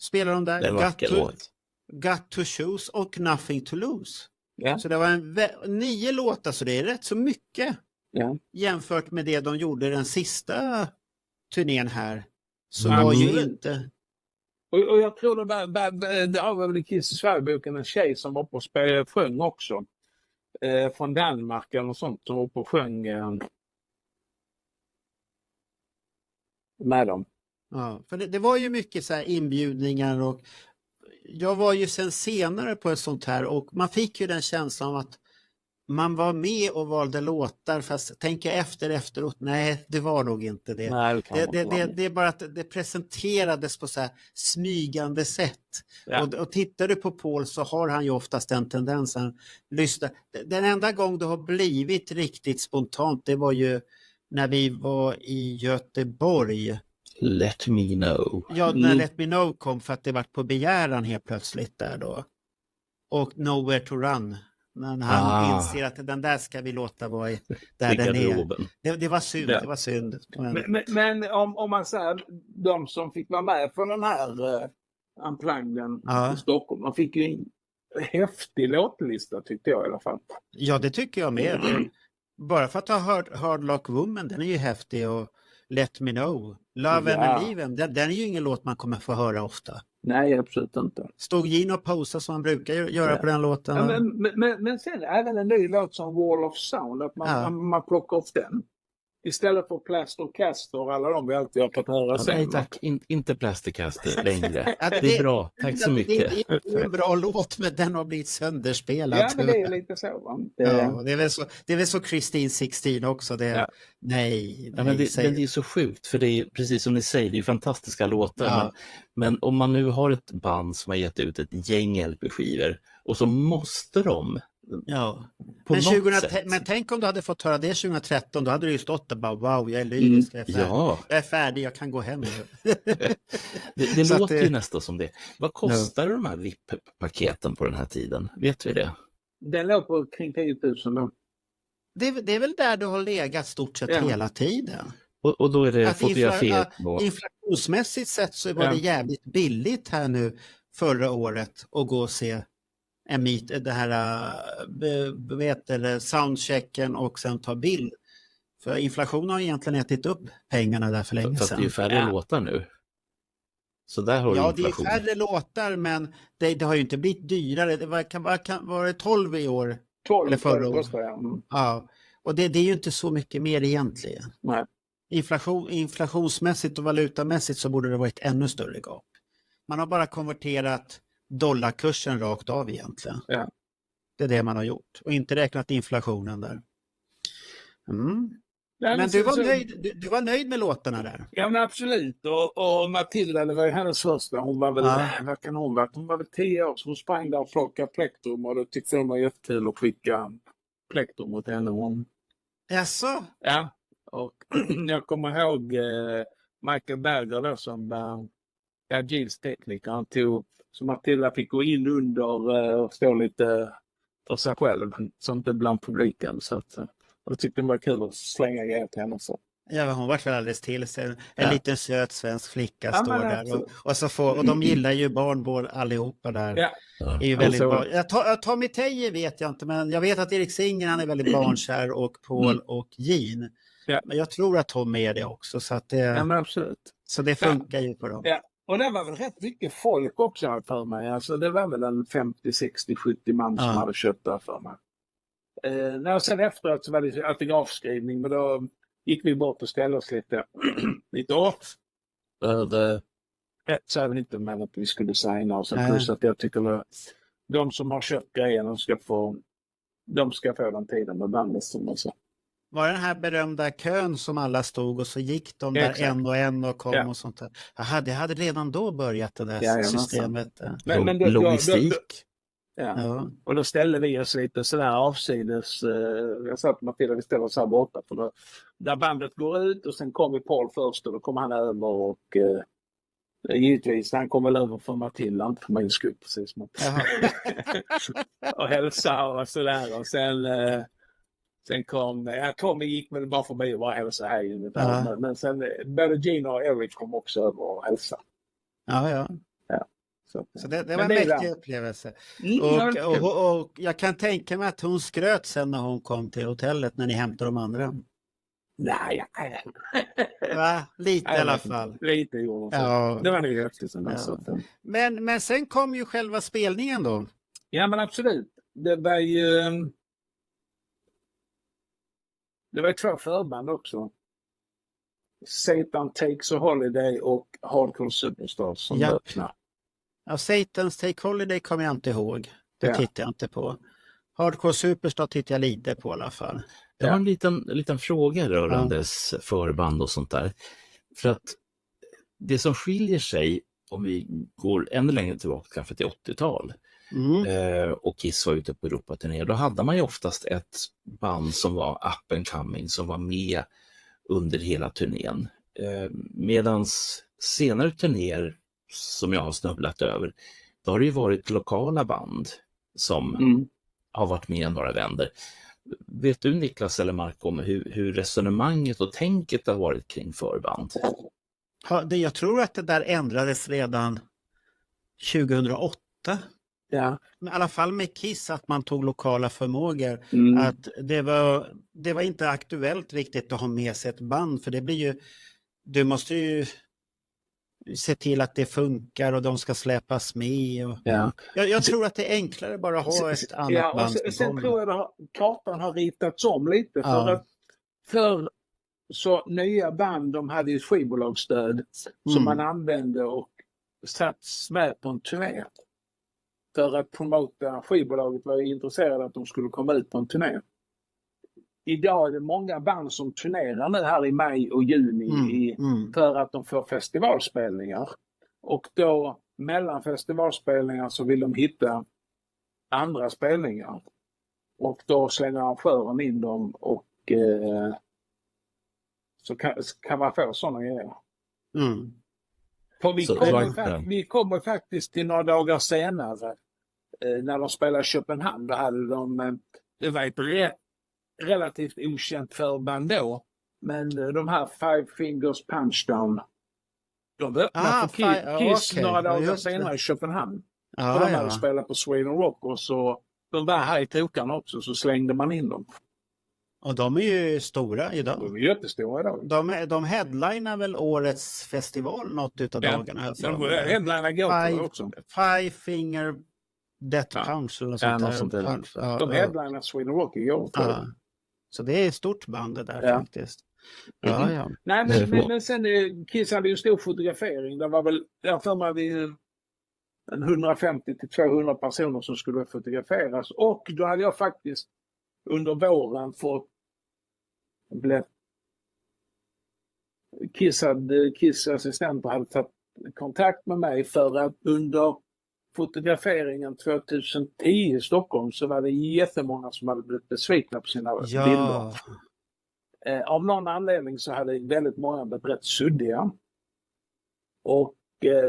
Spelar de där.
Det var
Got to Choose och Nothing to Lose.
Ja.
Så det var 9 låtar, så det är rätt så mycket jämfört med det de gjorde den sista turnén här. Så var ju inte...
Och jag tror det var väl i Kiss i Sverige-boken en tjej som var på och sjöng också. Från Danmark eller något sånt, som var på och sjöng med dem.
Ja, för det var ju mycket så här inbjudningar, och jag var ju sen senare på ett sånt här, och man fick ju den känslan av att man var med och valde låtar, fast tänker jag efteråt, nej, det var nog inte det.
Nej,
det är bara att det presenterades på så här smygande sätt. Ja. Och tittar du på Paul så har han ju oftast den tendensen. Lyssna. Den enda gång det har blivit riktigt spontant, det var ju när vi var i Göteborg.
Let Me Know.
Ja, när Let Me Know kom, för att det var på begäran helt plötsligt där då. Och Nowhere to Run. När han inser att den där ska vi låta vara där den är. Det var synd, det var synd.
Men om man säger de som fick vara med för den här Unpluggeden i Stockholm, man fick ju en häftig låtlista, tyckte jag i alla fall.
Ja, det tycker jag med. Bara för att ha Hard Like Woman, den är ju häftig, och Let Me Know. Love and Leave 'Em, den är ju ingen låt man kommer få höra ofta.
Nej, absolut inte.
Stod Gino och posa som han brukar göra på den låten.
Ja, men sen även en ny låt som Wall of Sound, att man plockar upp den. Istället för Plastercaster, alla de vi alltid har fått höra sen.
Nej tack, inte Plastercaster längre. Det är bra, tack så mycket.
Det är en bra låt, men den har blivit sönderspelad.
Ja, men det är lite så. Va?
Det är väl så Christine 16 också. Nej,
men det är så sjukt, för det är precis som ni säger, det är fantastiska låtar. Men om man nu har ett band som har gett ut ett gäng LP-skivor, och så måste de på något sätt.
Men tänk om du hade fått höra det 2013, då hade du ju stått där bara, wow, jag är lyrisk, jag är färdig, jag kan gå hem nu.
det låter ju nästan som det. Vad kostar de här VIP-paketen på den här tiden? Vet vi det?
Den låg på kring 10 000 då.
Det är väl där du har legat stort sett hela tiden.
Och då är det fotografiet.
Inflationsmässigt sett så var det jävligt billigt här nu förra året att gå och se det här soundchecken och sen ta bild. För inflationen har egentligen ätit upp pengarna där för länge sedan.
För att det är färre låtar nu. Så där har inflation.
Det är färre låtar, men det har ju inte blivit dyrare. Det var det 12 i år?
12
eller förra året. Ja. Och det är ju inte så mycket mer egentligen.
Nej.
Inflationsmässigt och valutamässigt så borde det varit ännu större gap. Man har bara konverterat dollarkursen rakt av egentligen.
Ja.
Det är det man har gjort. Och inte räknat inflationen där.
Nej,
men du var nöjd med låtarna där?
Ja, men absolut. Och Matilda, det var ju hennes första. Hon var väl, vad kan hon vara? Hon var väl 10 år, så hon sprang där och plockade plektrum, och då tyckte hon var jättekul att skicka plektrum mot henne.
Jaså?
Ja, och jag kommer ihåg Michael Berger då, som Gills tekniker. Han tog, så Matilda fick gå in under och stå lite för sig själv, så inte bland publiken. Så att, och då tyckte det var kul att slänga grejer till henne. Så.
Ja, hon var väl alldeles till sig. En liten söt svensk flicka
Ja,
står
men
där. Och de gillar ju barn allihopa där.
Ja.
Är ju väldigt
Alltså,
Tommy Teje vet jag inte, men jag vet att Erik Singer han är väldigt barnkär och Paul och Jean.
Ja.
Men jag tror att Tommy är det också. Så, att
ja, men absolut.
så det funkar ju på dem.
Ja. Och det var väl rätt mycket folk också här för mig. Alltså det var väl en 50, 60, 70 man som hade köpt där för mig. Sen efteråt så var det autografskrivning, men då gick vi bort och ställde oss lite off. Så jag inte med att vi skulle signa och så plus att jag tycker att de som har köpt grejerna ska få den tiden med bandet som man sa.
Var det den här berömda kön som alla stod och så gick de där en och kom och sånt där. Det hade redan då börjat det där systemet.
Logistik.
Ja. Och då ställde vi oss lite sådär avsides. Jag sa till Matilda, vi ställer oss här borta. För då, där bandet går ut och sen kommer Paul först och då kommer han över och givetvis han kommer över för Matilda, inte för min skull precis. Och hälsa och sådär. Och sen Tommy gick väl bara förbi och bara hälsa hej. Men sen både Gina och Eric kom också över och hälsa.
Ja. Så det var en mäktig upplevelse. Och jag kan tänka mig att hon skröt sen när hon kom till hotellet när ni hämtade de andra.
Nej.
Va? Lite i alla fall.
Lite gjorde hon. Det var nog häftigt.
Men sen kom ju själva spelningen då.
Ja men absolut. Det var ju 2 förband också. Satan Takes a Holiday och Hardcore Superstars som öppnar.
Ja, Satan's Take Holiday kommer jag inte ihåg. Det tittar jag inte på. Hardcore Superstar tittar jag lite på i alla fall.
Jag har en liten fråga rörandes förband och sånt där. För att det som skiljer sig, om vi går ännu längre tillbaka, kanske till 80-tal, och Kiss var ute på Europaturné, då hade man ju oftast ett band som var up and coming, som var med under hela turnén. Medans senare turnéer som jag har snubblat över, då har det ju varit lokala band som har varit med några vänder. Vet du Niklas eller Mark om hur resonemanget och tänket har varit kring förband?
Jag tror att det där ändrades redan 2008.
Ja.
I alla fall med Kiss, att man tog lokala förmågor. Att det var inte aktuellt riktigt att ha med sig ett band, för det blir ju, du måste ju se till att det funkar och de ska släpas med. Och, jag tror att det är enklare bara att ha ett annat band.
Sen tror jag att kartan har ritats om lite för så nya band, de hade ju ett skivbolagsstöd som man använde och satt med på en turné. För att promota skivbolaget var intresserade att de skulle komma ut på en turné. Idag är det många band som turnerar nu här i maj och juni för att de får festivalspelningar. Och då mellan festivalspelningar så vill de hitta andra spelningar. Och då slänger arrangören in dem och så kan man få sådana grejer. För vi kommer faktiskt till några dagar senare när de spelade i Köpenhamn. Då hade det var ett relativt okänt förband då. Men de här Five Fingers Punchdown, de öppnade för Kiss några dagar senare i Köpenhamn. Och de hade spelat på Sweden Rock och så de var här i krokarna också, så slängde man in dem.
Och de är ju stora idag.
De är jättestora idag.
De headlinar väl årets festival något utav dagarna.
De headlinar går också.
Five Finger Death Punch eller sånt där.
De headlinar Sweden Rock igår.
Så det är ett stort band det där faktiskt.
Nej, men sen Kiss hade ju en stor fotografering. Det var väl därför man vi 150 till 200 personer som skulle fotograferas. Och då hade jag faktiskt under våren fått Kiss assistenter hade tagit kontakt med mig för att under fotograferingen 2010 i Stockholm så var det jättemånga som hade blivit besvikna på sina bilder. Av någon anledning så hade väldigt många blivit rätt suddiga. Och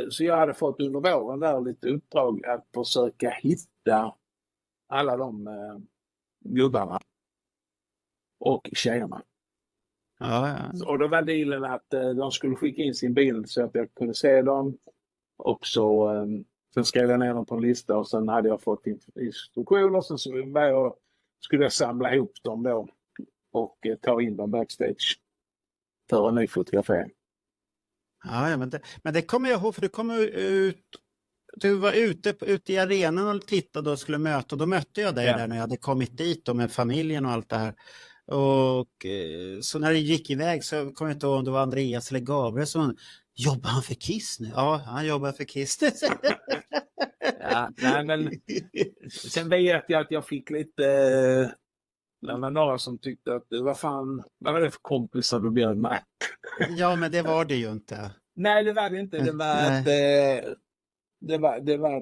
så jag hade fått under våren där lite uppdrag att försöka hitta alla de gubbarna och tjejerna.
Ja.
Och då var dealen att de skulle skicka in sin bild så att jag kunde se dem. Och så sen skrev jag ner dem på en lista och sen hade jag fått instruktioner. Sen skulle jag samla ihop dem då och ta in dem backstage för en ny fotografering.
Ja, men det kommer jag ihåg, för du var ute i arenan och tittade och skulle möta, och då mötte jag dig där när jag hade kommit dit och med familjen och allt det här. Och så när det gick iväg så kom jag inte ihåg om det var Andreas eller Gabriel som jobbar han för Kiss nu? Ja, han jobbar för Kiss.
Ja, nej, men sen vet jag att jag fick lite det var några som tyckte att vad var det för kompisar du bjöd med?
Ja, men det var det ju inte.
Nej, det var det inte. Det var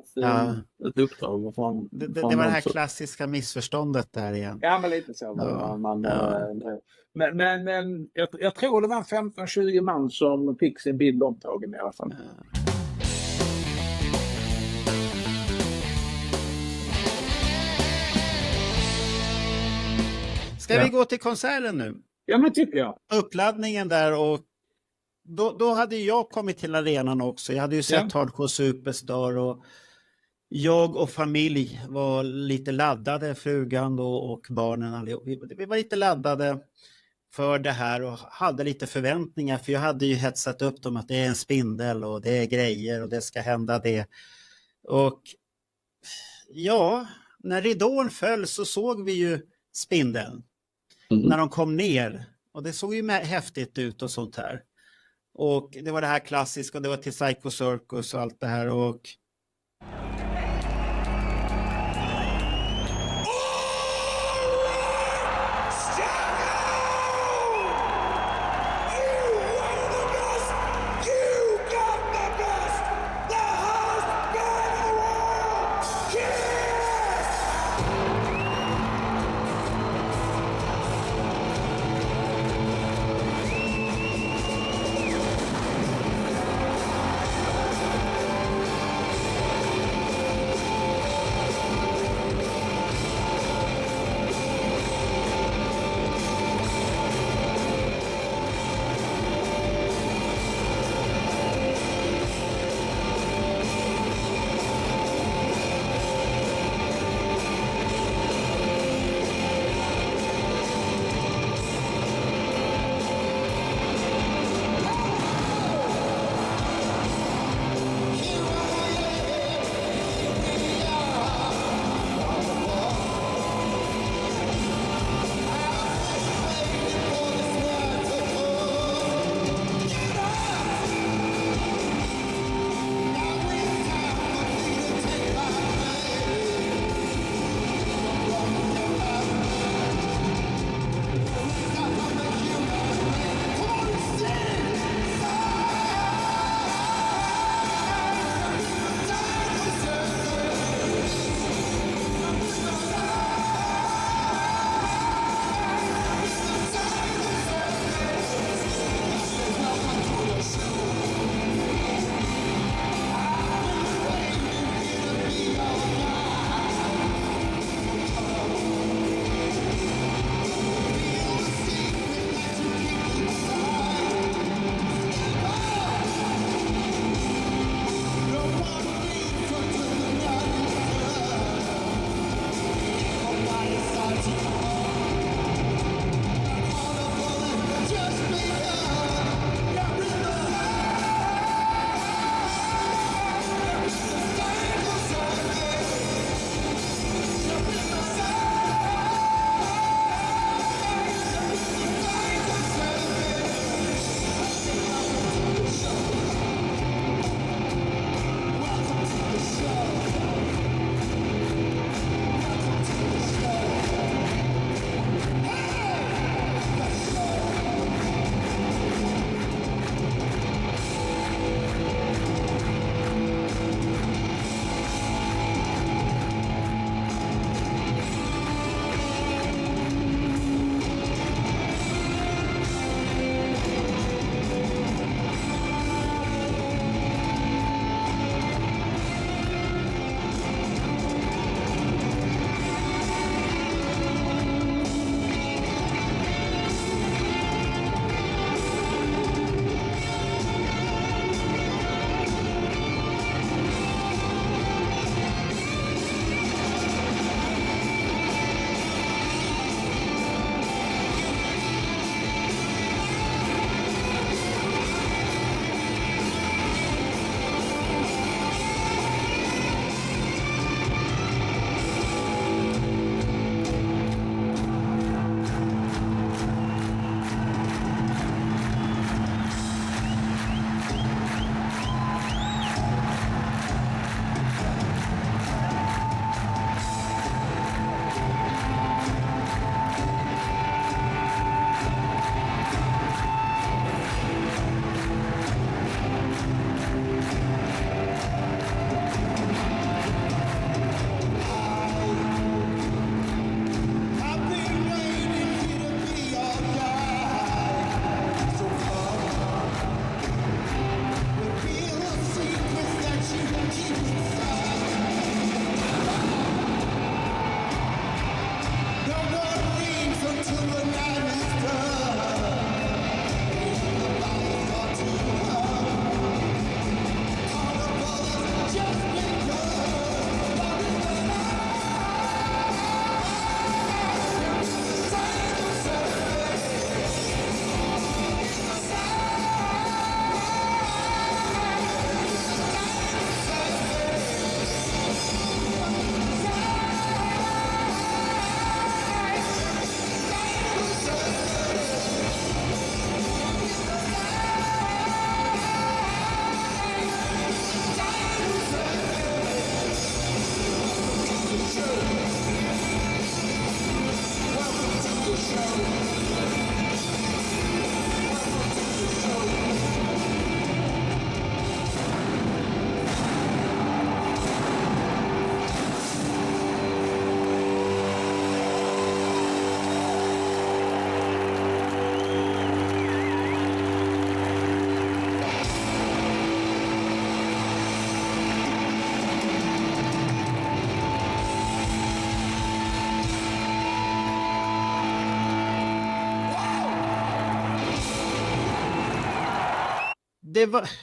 ett uppdrag.
Det var det här klassiska missförståndet där igen.
Ja, men lite så. Men jag tror det var 15-20 man som fick sin bild omtagen i alla fall.
Ska vi gå till konserten nu?
Ja, men tycker jag.
Uppladdningen där, och då hade jag kommit till arenan också. Jag hade ju sett Hardcore Superstar, och jag och familj var lite laddade, frugan och barnen allihop. Vi var lite laddade för det här och hade lite förväntningar, för jag hade ju hetsat upp dem att det är en spindel och det är grejer och det ska hända det. Och ja, när ridån föll så såg vi ju spindeln när de kom ner, och det såg ju häftigt ut och sånt här. Och det var det här klassiska, och det var till Psycho Circus och allt det här, och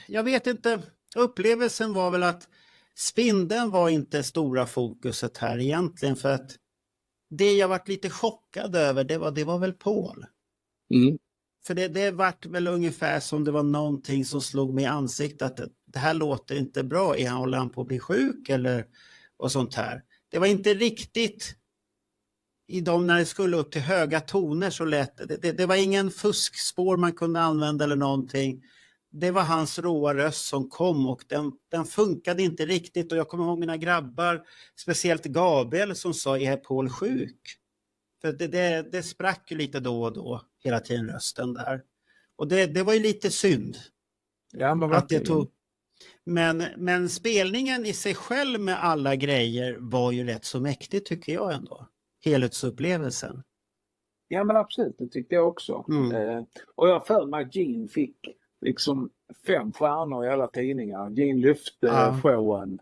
jag vet inte, upplevelsen var väl att spindeln var inte stora fokuset här egentligen, för att det jag varit lite chockad över, det var väl Paul.
Mm.
För det vart väl ungefär som det var någonting som slog mig i ansiktet, att det här låter inte bra, håller han på att bli sjuk eller och sånt här. Det var inte riktigt när det skulle upp till höga toner så lätt. Det var ingen fuskspår man kunde använda eller någonting. Det var hans råa röst som kom och den funkade inte riktigt. Och jag kommer ihåg mina grabbar, speciellt Gabriel, som sa, är Paul sjuk? För det sprack ju lite då och då, hela tiden rösten där. Och det var ju lite synd.
Ja, men
att det tog. Men spelningen i sig själv med alla grejer var ju rätt så mäktig, tycker jag ändå. Helhetsupplevelsen.
Ja, men absolut, det tyckte jag också. Och jag för mig att Gene fick liksom 5 stjärnor i alla tidningar. Gene lyfte showen.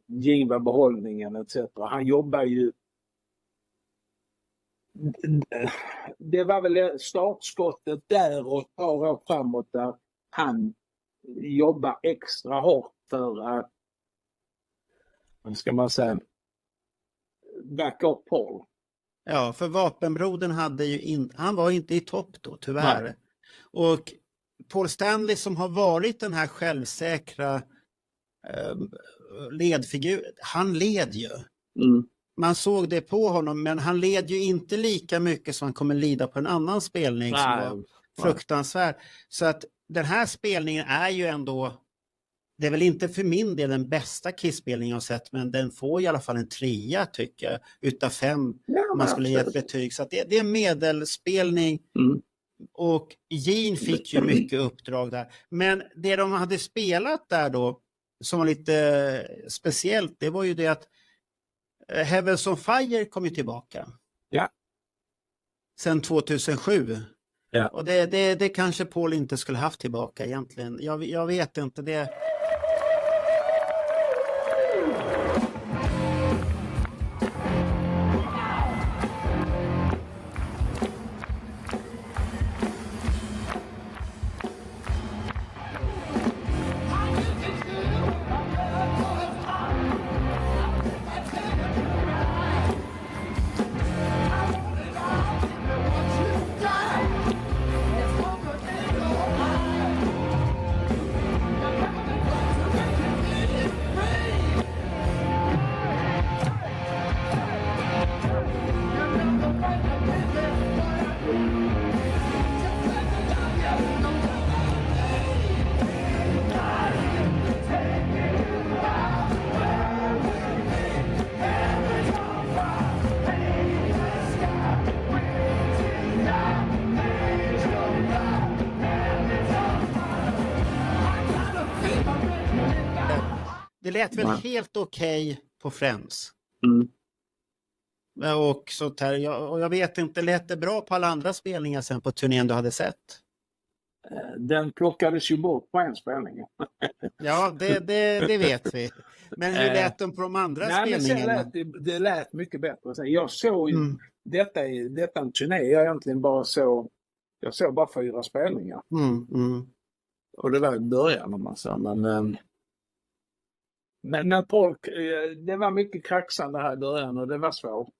Giva behållningen etc. Han jobbar ju. Det var väl startskottet där och ett par år framåt där han jobbar extra hårt för att, vad ska man säga, back up Paul.
Ja, för Vapenbrodern hade ju han var inte i topp då, tyvärr. Nej. Och Paul Stanley, som har varit den här självsäkra ledfigur, han led ju. Man såg det på honom, men han led ju inte lika mycket som han kommer lida på en annan spelning som var fruktansvärd. Så att den här spelningen är ju ändå, det är väl inte för min del den bästa Kiss-spelningen jag har sett, men den får i alla fall en 3 tycker jag, utav 5 man skulle ge ett betyg. Så att det är en medelspelning. Och Gene fick ju mycket uppdrag där. Men det de hade spelat där då, som var lite speciellt, det var ju det att Heavens on Fire kom ju tillbaka.
Ja.
Sen 2007.
Ja.
Och det kanske Paul inte skulle haft tillbaka egentligen. Jag vet inte det. lät väl helt okej på Friends.
Mm.
Och sånt här. Jag vet inte, lät det bra på alla andra spelningar sen på turnén du hade sett?
Den plockades ju bort på en spelning.
Ja, det vet vi. Men hur lät de på de andra spelningarna?
Det lät mycket bättre. Så jag såg ju detta en turné. Jag egentligen bara såg 4 spelningar. Och det var i början om man sa. Men när folk, det var mycket kraxande här i början och det var svårt.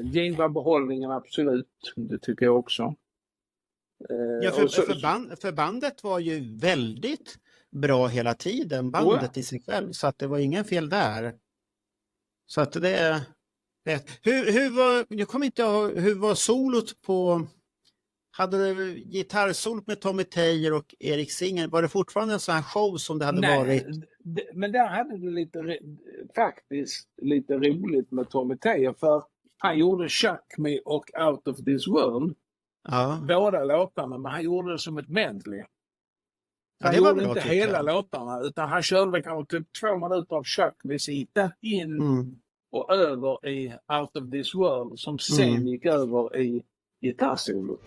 Gene var behållningen absolut, det tycker jag också.
Ja, för bandet var ju väldigt bra hela tiden, bandet i sig själv, så att det var ingen fel där. Så att det hur var, jag kommer inte ihåg, hur var solot på, hade du gitarrsolot med Tommy Thayer och Erik Singer, var det fortfarande en sån här show som det hade varit?
Men där hade du faktiskt lite roligt med Tommy Thayer, för han gjorde Shock Me och Out of This World.
Ja.
Båda låtarna, men han gjorde det som ett medley. Han
det var
gjorde
bra,
inte
tycker
hela
jag.
låtarna, utan han körde kanske typ 2 minuter av Chuck-visita in och över i Out of This World, som sen gick över i gitarrsolot.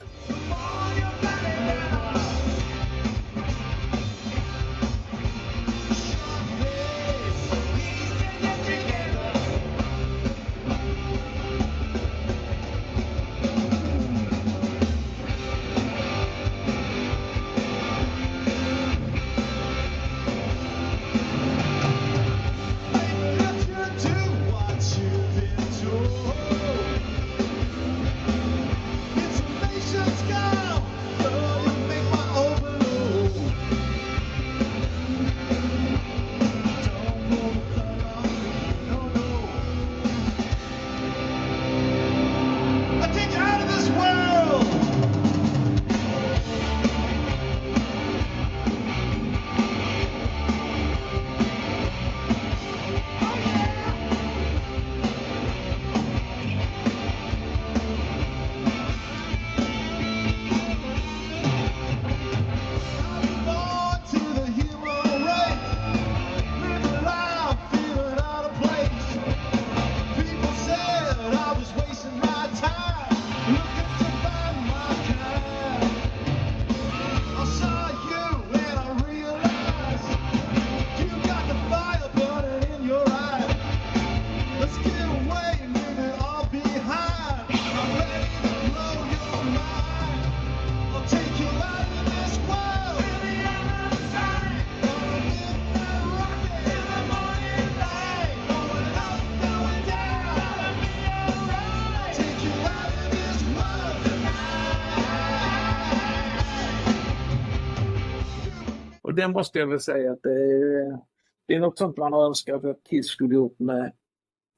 Och det måste jag väl säga att det är något sånt man har önskat att Kiss skulle gjort med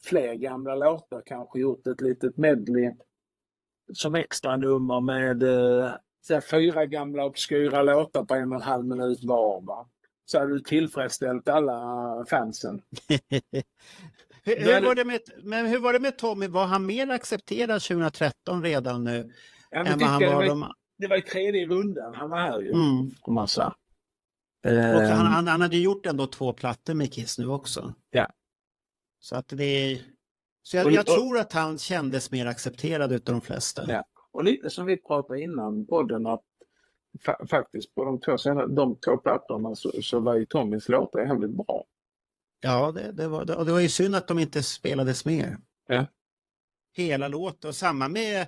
fler gamla låtar. Kanske gjort ett litet medley som extra nummer med 4 gamla obskyra låtar på 1,5 minut var. Va? Så hade du tillfredsställt alla fansen.
Hur var det med Tommy? Var han mer accepterad 2013 redan nu? Än vad han var
det var i 3:e rundan han var här ju. Om man sa.
Och han hade gjort ändå 2 plattor med Kiss nu också.
Ja.
Så att jag tror att han kändes mer accepterad utav de flesta.
Ja. Och lite som vi pratade innan podden, att faktiskt på de 2 plattorna så var ju Tommys låtar väldigt bra.
Ja, det var ju synd att de inte spelades mer.
Ja.
Hela låten. Och samma med,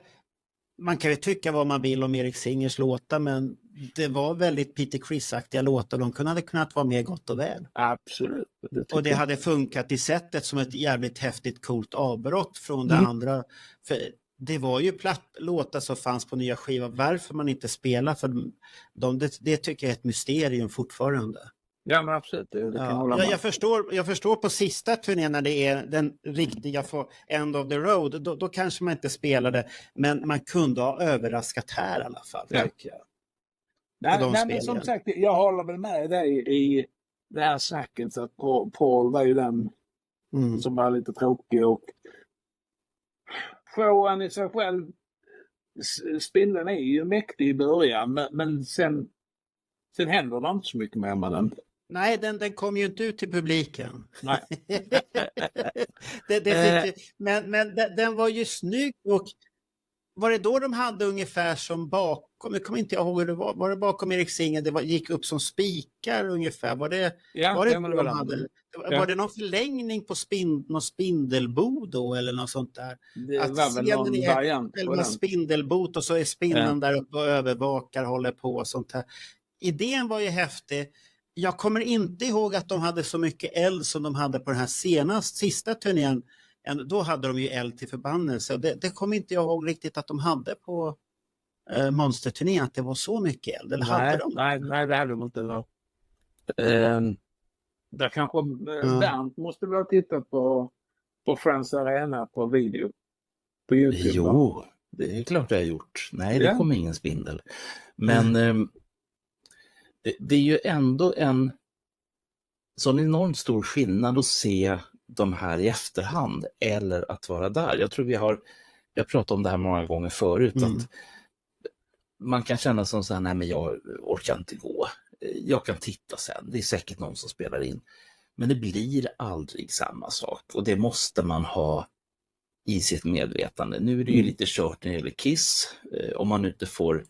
man kan ju tycka vad man vill om Erik Singers låtar, men det var väldigt Peter Criss-aktiga låtar. De hade kunnat vara mer gott och väl.
Absolut.
Och det hade funkat i sättet som ett jävligt häftigt coolt avbrott från det andra. För det var ju låtar som fanns på nya skivan. Varför man inte spelar för dem, det tycker jag är ett mysterium fortfarande.
Ja, men absolut.
Jag förstår på sista turnén när det är den riktiga End of the Road, då kanske man inte spelade, men man kunde ha överraskat här i alla fall, tycker jag.
Nej, men som sagt, jag håller väl med dig i det här snacket, så att Paul var ju den som var lite tråkig, och showen i sig själv, spindeln är ju mäktig i början, men sen händer det inte så mycket mer med den.
Nej, den kom ju inte ut till publiken.
Nej.
Men den var ju snygg, och var det då de hade ungefär som bakom, jag kommer inte ihåg hur det var det bakom Erik Singer, gick upp som spikar ungefär, var det
var
de hade? Var det någon förlängning på någon spindelbo då eller något sånt där?
Det var väl någon variant på
eller
den.
spindelbot, och så är spindeln där uppe och övervakar, håller på och sånt här. Idén var ju häftig. Jag kommer inte ihåg att de hade så mycket eld som de hade på den här sista turnén. Då hade de ju eld till förbannelse. Det kommer inte jag ihåg riktigt att de hade på monsterturnén, att det var så mycket eld. Eller hade de?
Nej, det hade de inte. Där kanske Bernt måste väl ha tittat på Friends Arena på video på YouTube.
Jo, det är klart jag har gjort. Nej, det kom ingen spindel. Men det är ju ändå en sån enormt stor skillnad att se de här i efterhand eller att vara där. Jag tror jag pratat om det här många gånger förut, att man kan känna som så här, nej men jag orkar inte gå. Jag kan titta sen, det är säkert någon som spelar in. Men det blir aldrig samma sak, och det måste man ha i sitt medvetande. Nu är det ju lite kört när det gäller Kiss, om man inte får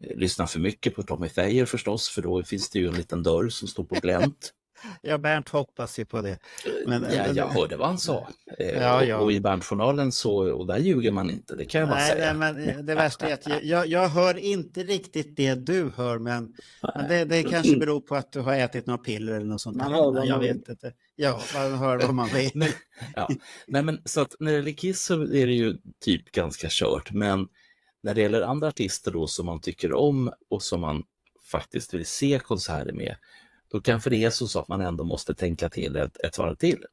lyssna för mycket på Tommy Thayer förstås, för då finns det ju en liten dörr som står på glänt.
Ja, Bernt hoppas ju på det. Men,
jag hörde vad han sa.
Ja.
Och i Berntjournalen så, och där ljuger man inte, det kan jag bara säga.
Nej, men det värsta är att jag hör inte riktigt det du hör, men det kanske beror på att du har ätit några piller eller något sånt.
Man hör
jag vet inte. Ja, man hör vad man vill.
Nej, men så att när det gäller Kiss så är det ju typ ganska kört, men när det gäller andra artister då som man tycker om och som man faktiskt vill se konserter med, då kanske det är så att man ändå måste tänka till ett varv till.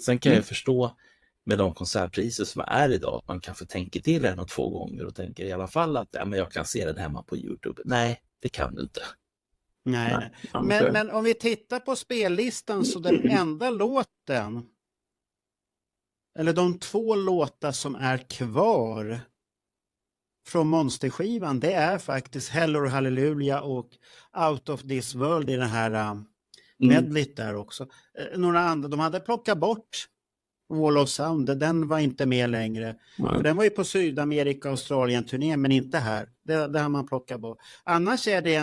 Sen kan jag förstå med de konsertpriser som är idag, att man kanske tänker till 1 och 2 gånger och tänker i alla fall att men jag kan se den hemma på YouTube. Nej, det kan du inte.
Nej. Men om vi tittar på spellistan, så den enda låten, eller de 2 låtar som är kvar från monsterskivan, det är faktiskt Hell or Hallelujah och Out of this world i den här medleyt där också. Några andra, de hade plockat bort Wall of Sound, den var inte med längre. För den var ju på Sydamerika, Australien-turnén, men inte här. Det har man plockat bort. Annars är det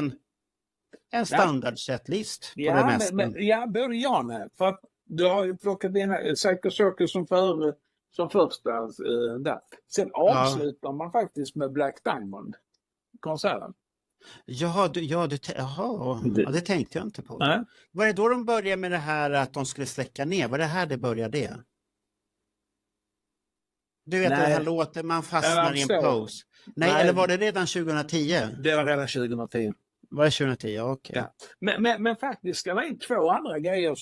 en standardsetlist på det mesta.
Men både jag med. För att du har ju plockat in Psycho Circus som första där. Sen avslutar man faktiskt med Black Diamond-konserten. Det tänkte jag inte på.
Nej. Var det då de började med det här att de skulle släcka ner? Var det här det började? Du vet den här låten, man fastnar i en pose. Nej, eller var det redan 2010?
Det var redan 2010.
Var det 2010? Okej.
Ja. Men faktiskt ska det vara 2 andra grejer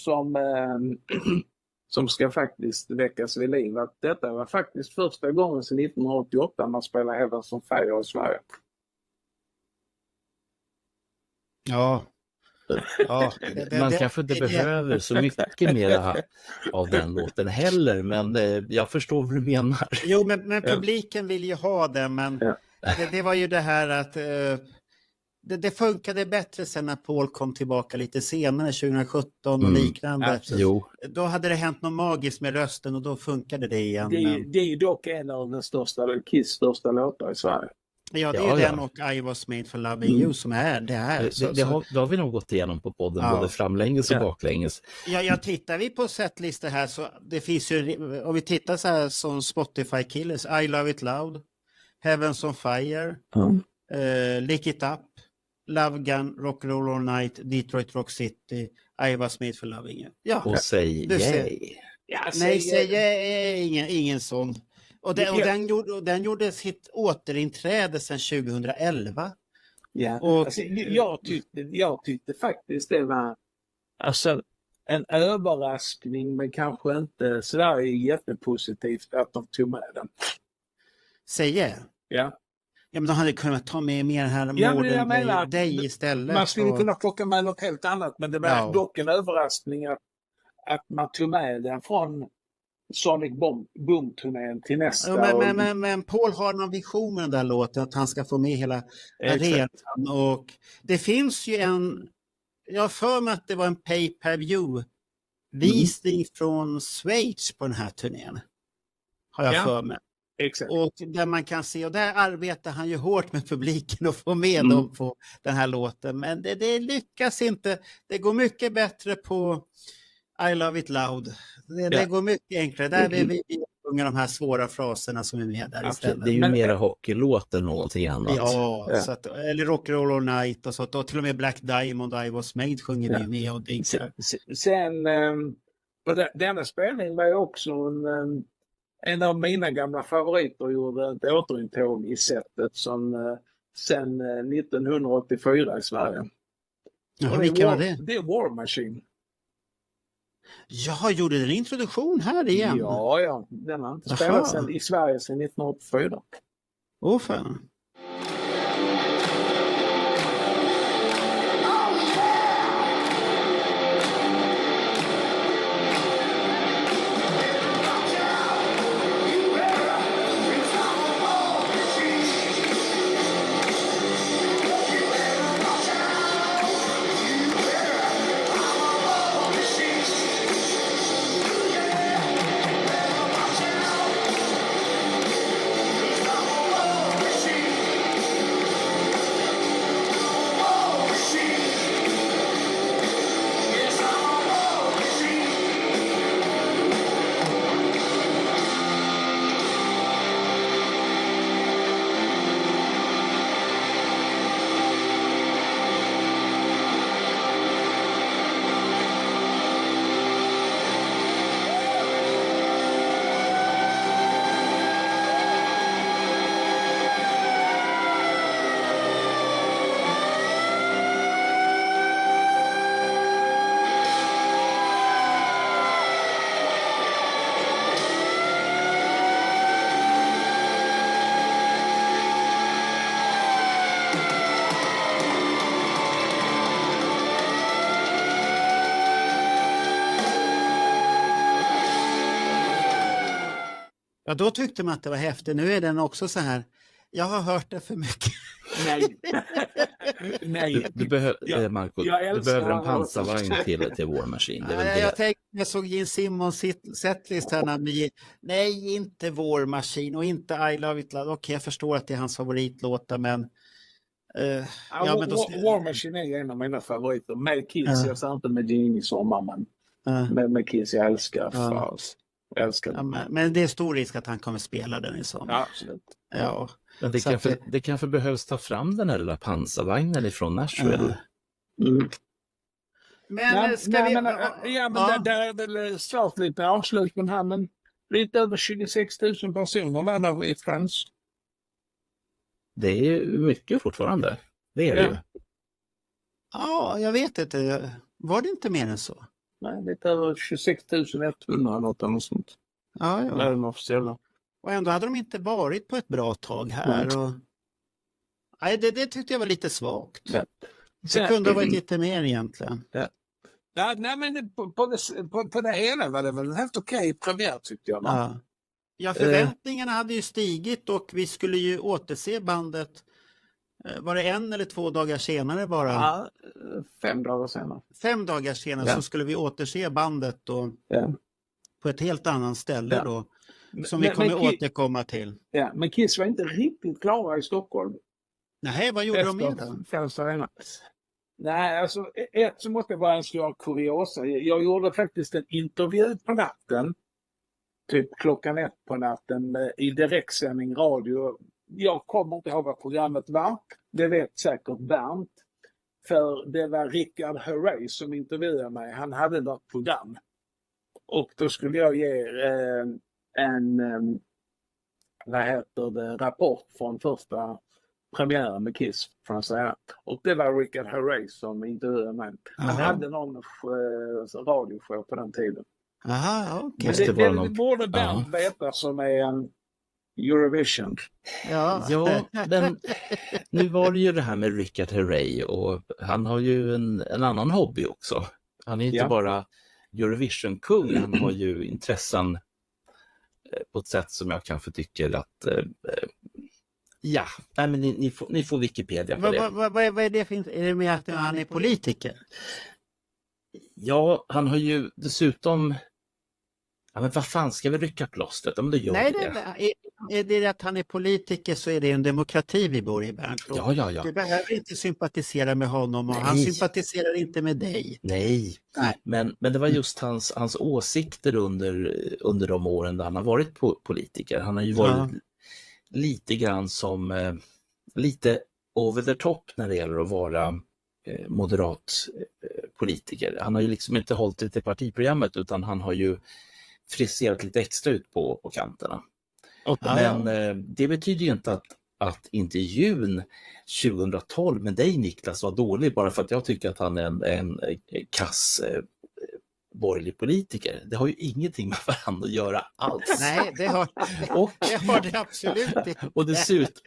som ska faktiskt väckas vid liv. Att detta var faktiskt första gången sedan 1988 man spelar Heavens on Fire i Sverige.
Man kanske inte behöver så mycket mer av den låten heller, men jag förstår vad du menar.
Jo, men publiken vill ju ha den, men det var ju det här att det funkade bättre sen när Paul kom tillbaka lite senare, 2017 och liknande. Då hade det hänt något magiskt med rösten och då funkade det igen.
Det är ju dock en av den Kiss största låtar i Sverige.
Ja, det är den och I was made for loving you som är det här.
Det har vi nog gått igenom på podden, både framlänges och baklänges.
Ja, tittar vi på setlistor här så det finns ju, om vi tittar så här som Spotify Killers, I Love It Loud, Heavens on Fire, Lick It Up, Love Gun, Rock Roll All Night, Detroit Rock City, I was made for loving you. Ja.
Och Say Yay.
Nej, Say Yay är ingen sån. Och den gjorde sitt återinträde sedan 2011.
Ja, och jag tyckte faktiskt det var en överraskning, men kanske inte sådär jättepositivt att de tog med den.
Säger?
Ja.
Ja, men de hade kunnat ta med mer här Modern Day istället.
Man skulle kunna plocka med något helt annat, men det var dock en överraskning att man tog med den från Sonic Boom-turnén till nästa.
Men Paul har någon vision med den där låten, att han ska få med hela arenan. Och det finns ju jag har för mig att det var en pay-per-view-visning från Schweiz på den här turnén. Har jag för mig.
Exakt.
Och där man kan se, och där arbetar han ju hårt med publiken och få med dem på den här låten. Men det lyckas inte. Det går mycket bättre på I Love It Loud. Det går mycket enklare. Där vi sjunger de här svåra fraserna som är med där istället.
Det är ju mera hockeylåt än någonting annat.
Ja. Så att, eller Rock'n'Roll All Night och så. Och till och med Black Diamond, I Was Made sjunger vi med. Och
Sen, denna spelning var ju också en av mina gamla favoriter, gjorde ett återintåg i sättet som sen 1984 i Sverige.
Ja, vilka var det?
Det är War Machine.
Jag gjorde en introduktion här igen.
Ja. Den har inte spelats i Sverige sedan 1984.
Åh fan. Ja, då tyckte man att det var häftigt. Nu är den också så här. Jag har hört det för mycket.
Nej. Nej.
Du behöver, Marco, du behöver en pansarvagn till War Machine. Det är väl
jag tänkte, jag såg Gene Simmons setlist här. Nej, inte War Machine och inte I Love It Loud. Okej, jag förstår att det är hans favoritlåtar, men...
War Machine är en av mina favoriter. Med Kiss, jag sa inte med Gene i sommar, men med Kiss jag älskar.
Men det är stor risk att han kommer spela den i sommar.
Ja, absolut.
Ja.
Men det kanske behövs ta fram den här lilla pansarvagnen ifrån Nashville.
Men ska vi...
Där är väl svårt lite avslutning här, men lite över 26 000 personer var där i Frans.
Det är ju mycket fortfarande. Det är det ju.
Ja, jag vet inte. Var det inte mer än så?
Nej, lite över 26 100 något sånt.
Ja.
Det är den officiella.
Och ändå hade de inte varit på ett bra tag här. Och... Nej, det tyckte jag var lite svagt. Ja. Det kunde ha varit lite mer egentligen.
Ja, nej, men på det hela var det väl helt okej premiär tyckte jag.
Ja, förväntningarna hade ju stigit och vi skulle ju återse bandet. Var det 1 eller 2 dagar senare bara?
Ja, 5 dagar senare.
5 dagar senare så skulle vi återse bandet då på ett helt annat ställe då. Som vi kommer återkomma till.
Ja, men Kiss var inte riktigt klara i Stockholm.
Nej, vad gjorde de med då?
Nej, alltså så måste jag bara en stor kuriosa. Jag gjorde faktiskt en intervju på natten. Typ 1:00 på natten i direktsändning radio. Jag kommer inte ihåg vad programmet var. Det vet säkert Bernt. För det var Richard Herrey som intervjuade mig. Han hade något program. Och då skulle jag ge en rapport från första premiären med Kiss. Från säga. Och det var Richard Herrey som intervjuade mig. Han hade någon radioshow på den tiden.
Aha, okay.
Men det borde Bernt veta som är en Eurovision.
Ja, men nu var det ju det här med Richard Herrey och han har ju en annan hobby också. Han är inte bara Eurovision-kung, han har ju intressen på ett sätt som jag kanske tycker att Ja, nej, men ni får Wikipedia på det.
Vad är det för... Är det med att han är politiker?
Ja, han har ju dessutom... Ja, men vad fan, ska vi rycka plåstret? Om det gör
Nej,
det.
är det att han är politiker så är det en demokrati vi bor i, Bernt.
Ja.
Du behöver inte sympatisera med honom och han sympatiserar inte med dig.
Nej. Men det var just hans åsikter under de åren där han har varit politiker. Han har ju varit lite grann som lite over the top när det gäller att vara moderat politiker. Han har ju liksom inte hållit det till partiprogrammet utan han har ju friserat lite extra ut på kanterna. Men det betyder ju inte att intervjun 2012 med dig, Niklas, var dålig bara för att jag tycker att han är en kass borgerlig politiker. Det har ju ingenting med varandra att göra alls.
Nej, det har det absolut inte.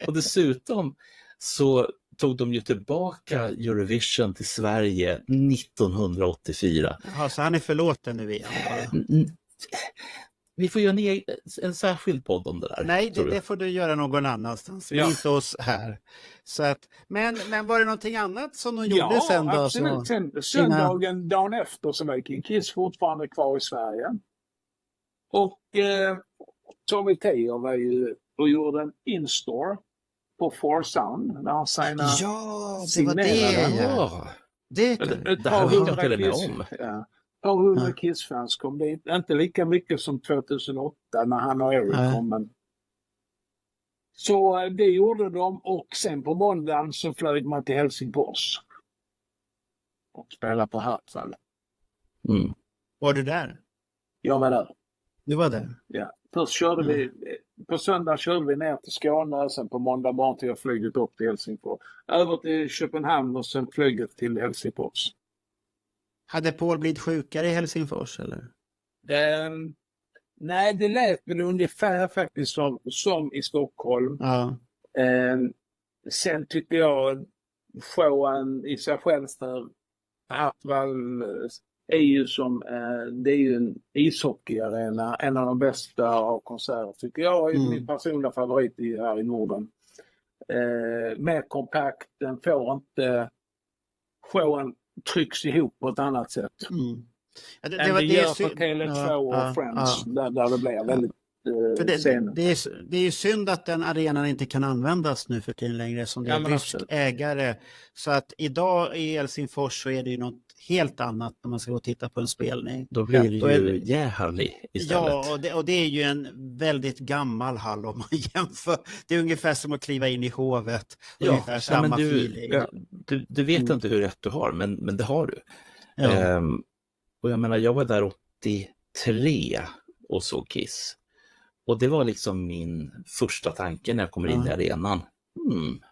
Och dessutom så tog de ju tillbaka Eurovision till Sverige 1984.
Ja, så han är förlåten nu igen.
Vi får göra en särskild podd om det där.
Nej, det får du göra någon annanstans. Ja. Inte oss här. Så att, men var det någonting annat som de gjorde sen då?
Absolut. Sen söndagen, dagen efter, så var Kiss fortfarande kvar i Sverige. Och Tommy Thayer var ju och gjorde en in-store på 4Sound när han signade.
Ja, det var det.
Ja.
Ett par hundra Kiss-fans kom dit. Inte lika mycket som 2008 när han och Eric kom. Men... Så det gjorde de och sen på måndagen så flög man till Helsingfors. Och spelade på Hartwall.
Var du där?
Jag var där.
Du var där?
Ja. Först körde vi, på söndag körde vi ner till Skåne, sen på måndag morgon till flyget upp till Helsingfors. Över till Köpenhamn och sen flyget till Helsingfors.
Hade Paul blivit sjukare i Helsingfors eller?
Nej, det lät väl ungefär faktiskt som i Stockholm.
Ja.
Sen tycker jag showen i sig själv för Hartwall är ju som det är ju en ishockeyarena, en av de bästa av konserter tycker jag är min personliga favorit här i Norden. Mer kompakt, den får inte showen trycks ihop på ett annat sätt. Det var det gör på Tele2 och Friends där det blir väldigt
det är ju synd att den arenan inte kan användas nu för tiden längre som det är rysk ägare. Så att idag i Helsingfors så är det ju något helt annat när man ska gå och titta på en spelning.
Då blir det ju Jähärlig istället.
Ja, och det är ju en väldigt gammal hall om man jämför. Det är ungefär som att kliva in i hovet. Ungefär samma feeling.
Du vet inte hur rätt du har, men det har du. Ja. Och jag menar, jag var där 83 och såg Kiss. Och det var liksom min första tanke när jag kommer in i arenan.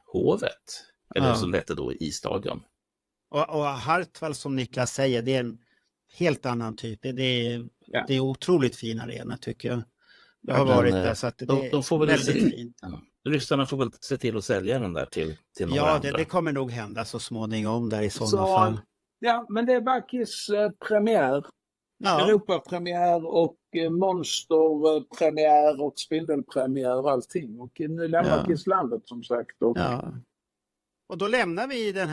Hovet. Eller som det hette då, i stadion.
Och Hartwall, som Niklas säger, det är en helt annan typ. Det är otroligt fin arena tycker jag. Jag har varit där så att det är väldigt fint.
Ja. Ryssarna får väl se till att sälja den där till några andra.
Det kommer nog hända så småningom där i sådana fall.
Ja, men det är bara Kiss premiär. Europapremiär och monsterpremiär och spindelpremiär och allting. Och nu lämnar Kiss landet som sagt.
Och då lämnar vi det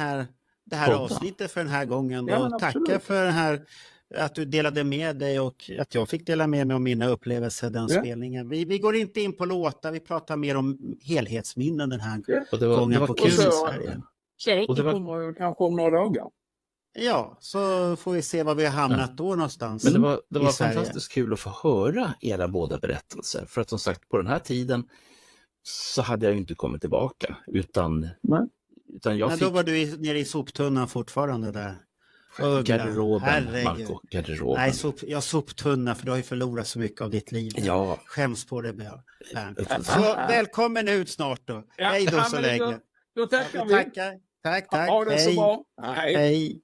här avsnittet för den här gången. Och tackar för den här, att du delade med dig och att jag fick dela med mig om mina upplevelser den spelningen. Vi går inte in på låtar, vi pratar mer om helhetsminnen den här gången på Kiss i Sverige.
Och det kommer kanske om några dagar.
Ja, så får vi se var vi har hamnat då någonstans.
Men det var fantastiskt kul att få höra era båda berättelser. För att som sagt, på den här tiden så hade jag ju inte kommit tillbaka. Utan jag fick...
Då var du nere i soptunnan fortfarande där.
Garderoben, Marco, garderoben.
Nej, soptunna, för du har ju förlorat så mycket av ditt liv.
Ja.
Skäms på det, Bernt. Så välkommen ut snart då. Hej då så länge.
Då tackar vi.
Tack.
Ha det så bra.
Hej.